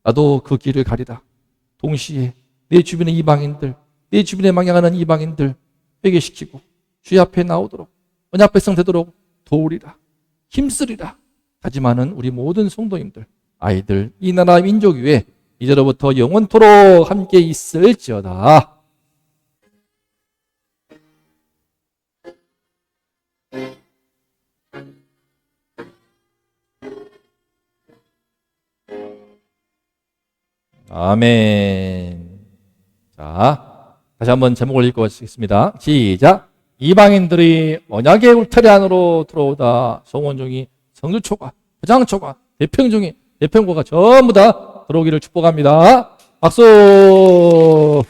나도 그 길을 가리라. 동시에 내 주변의 이방인들, 내 주변에 망해가는 이방인들 회개시키고 주의 앞에 나오도록 언약 백성 되도록 도우리라. 힘쓰리라. 다짐하는 우리 모든 성도님들, 아이들, 이 나라 민족 위에 이제로부터 영원토록 함께 있을지어다. 아멘. 자, 다시 한번 제목을 읽어보겠습니다. 시작. 이방인들이 언약의 울타리 안으로 들어오다. 송원종이 성주초가, 부장초가, 대평종이, 대평고가 전부 다 들어오기를 축복합니다. 박수!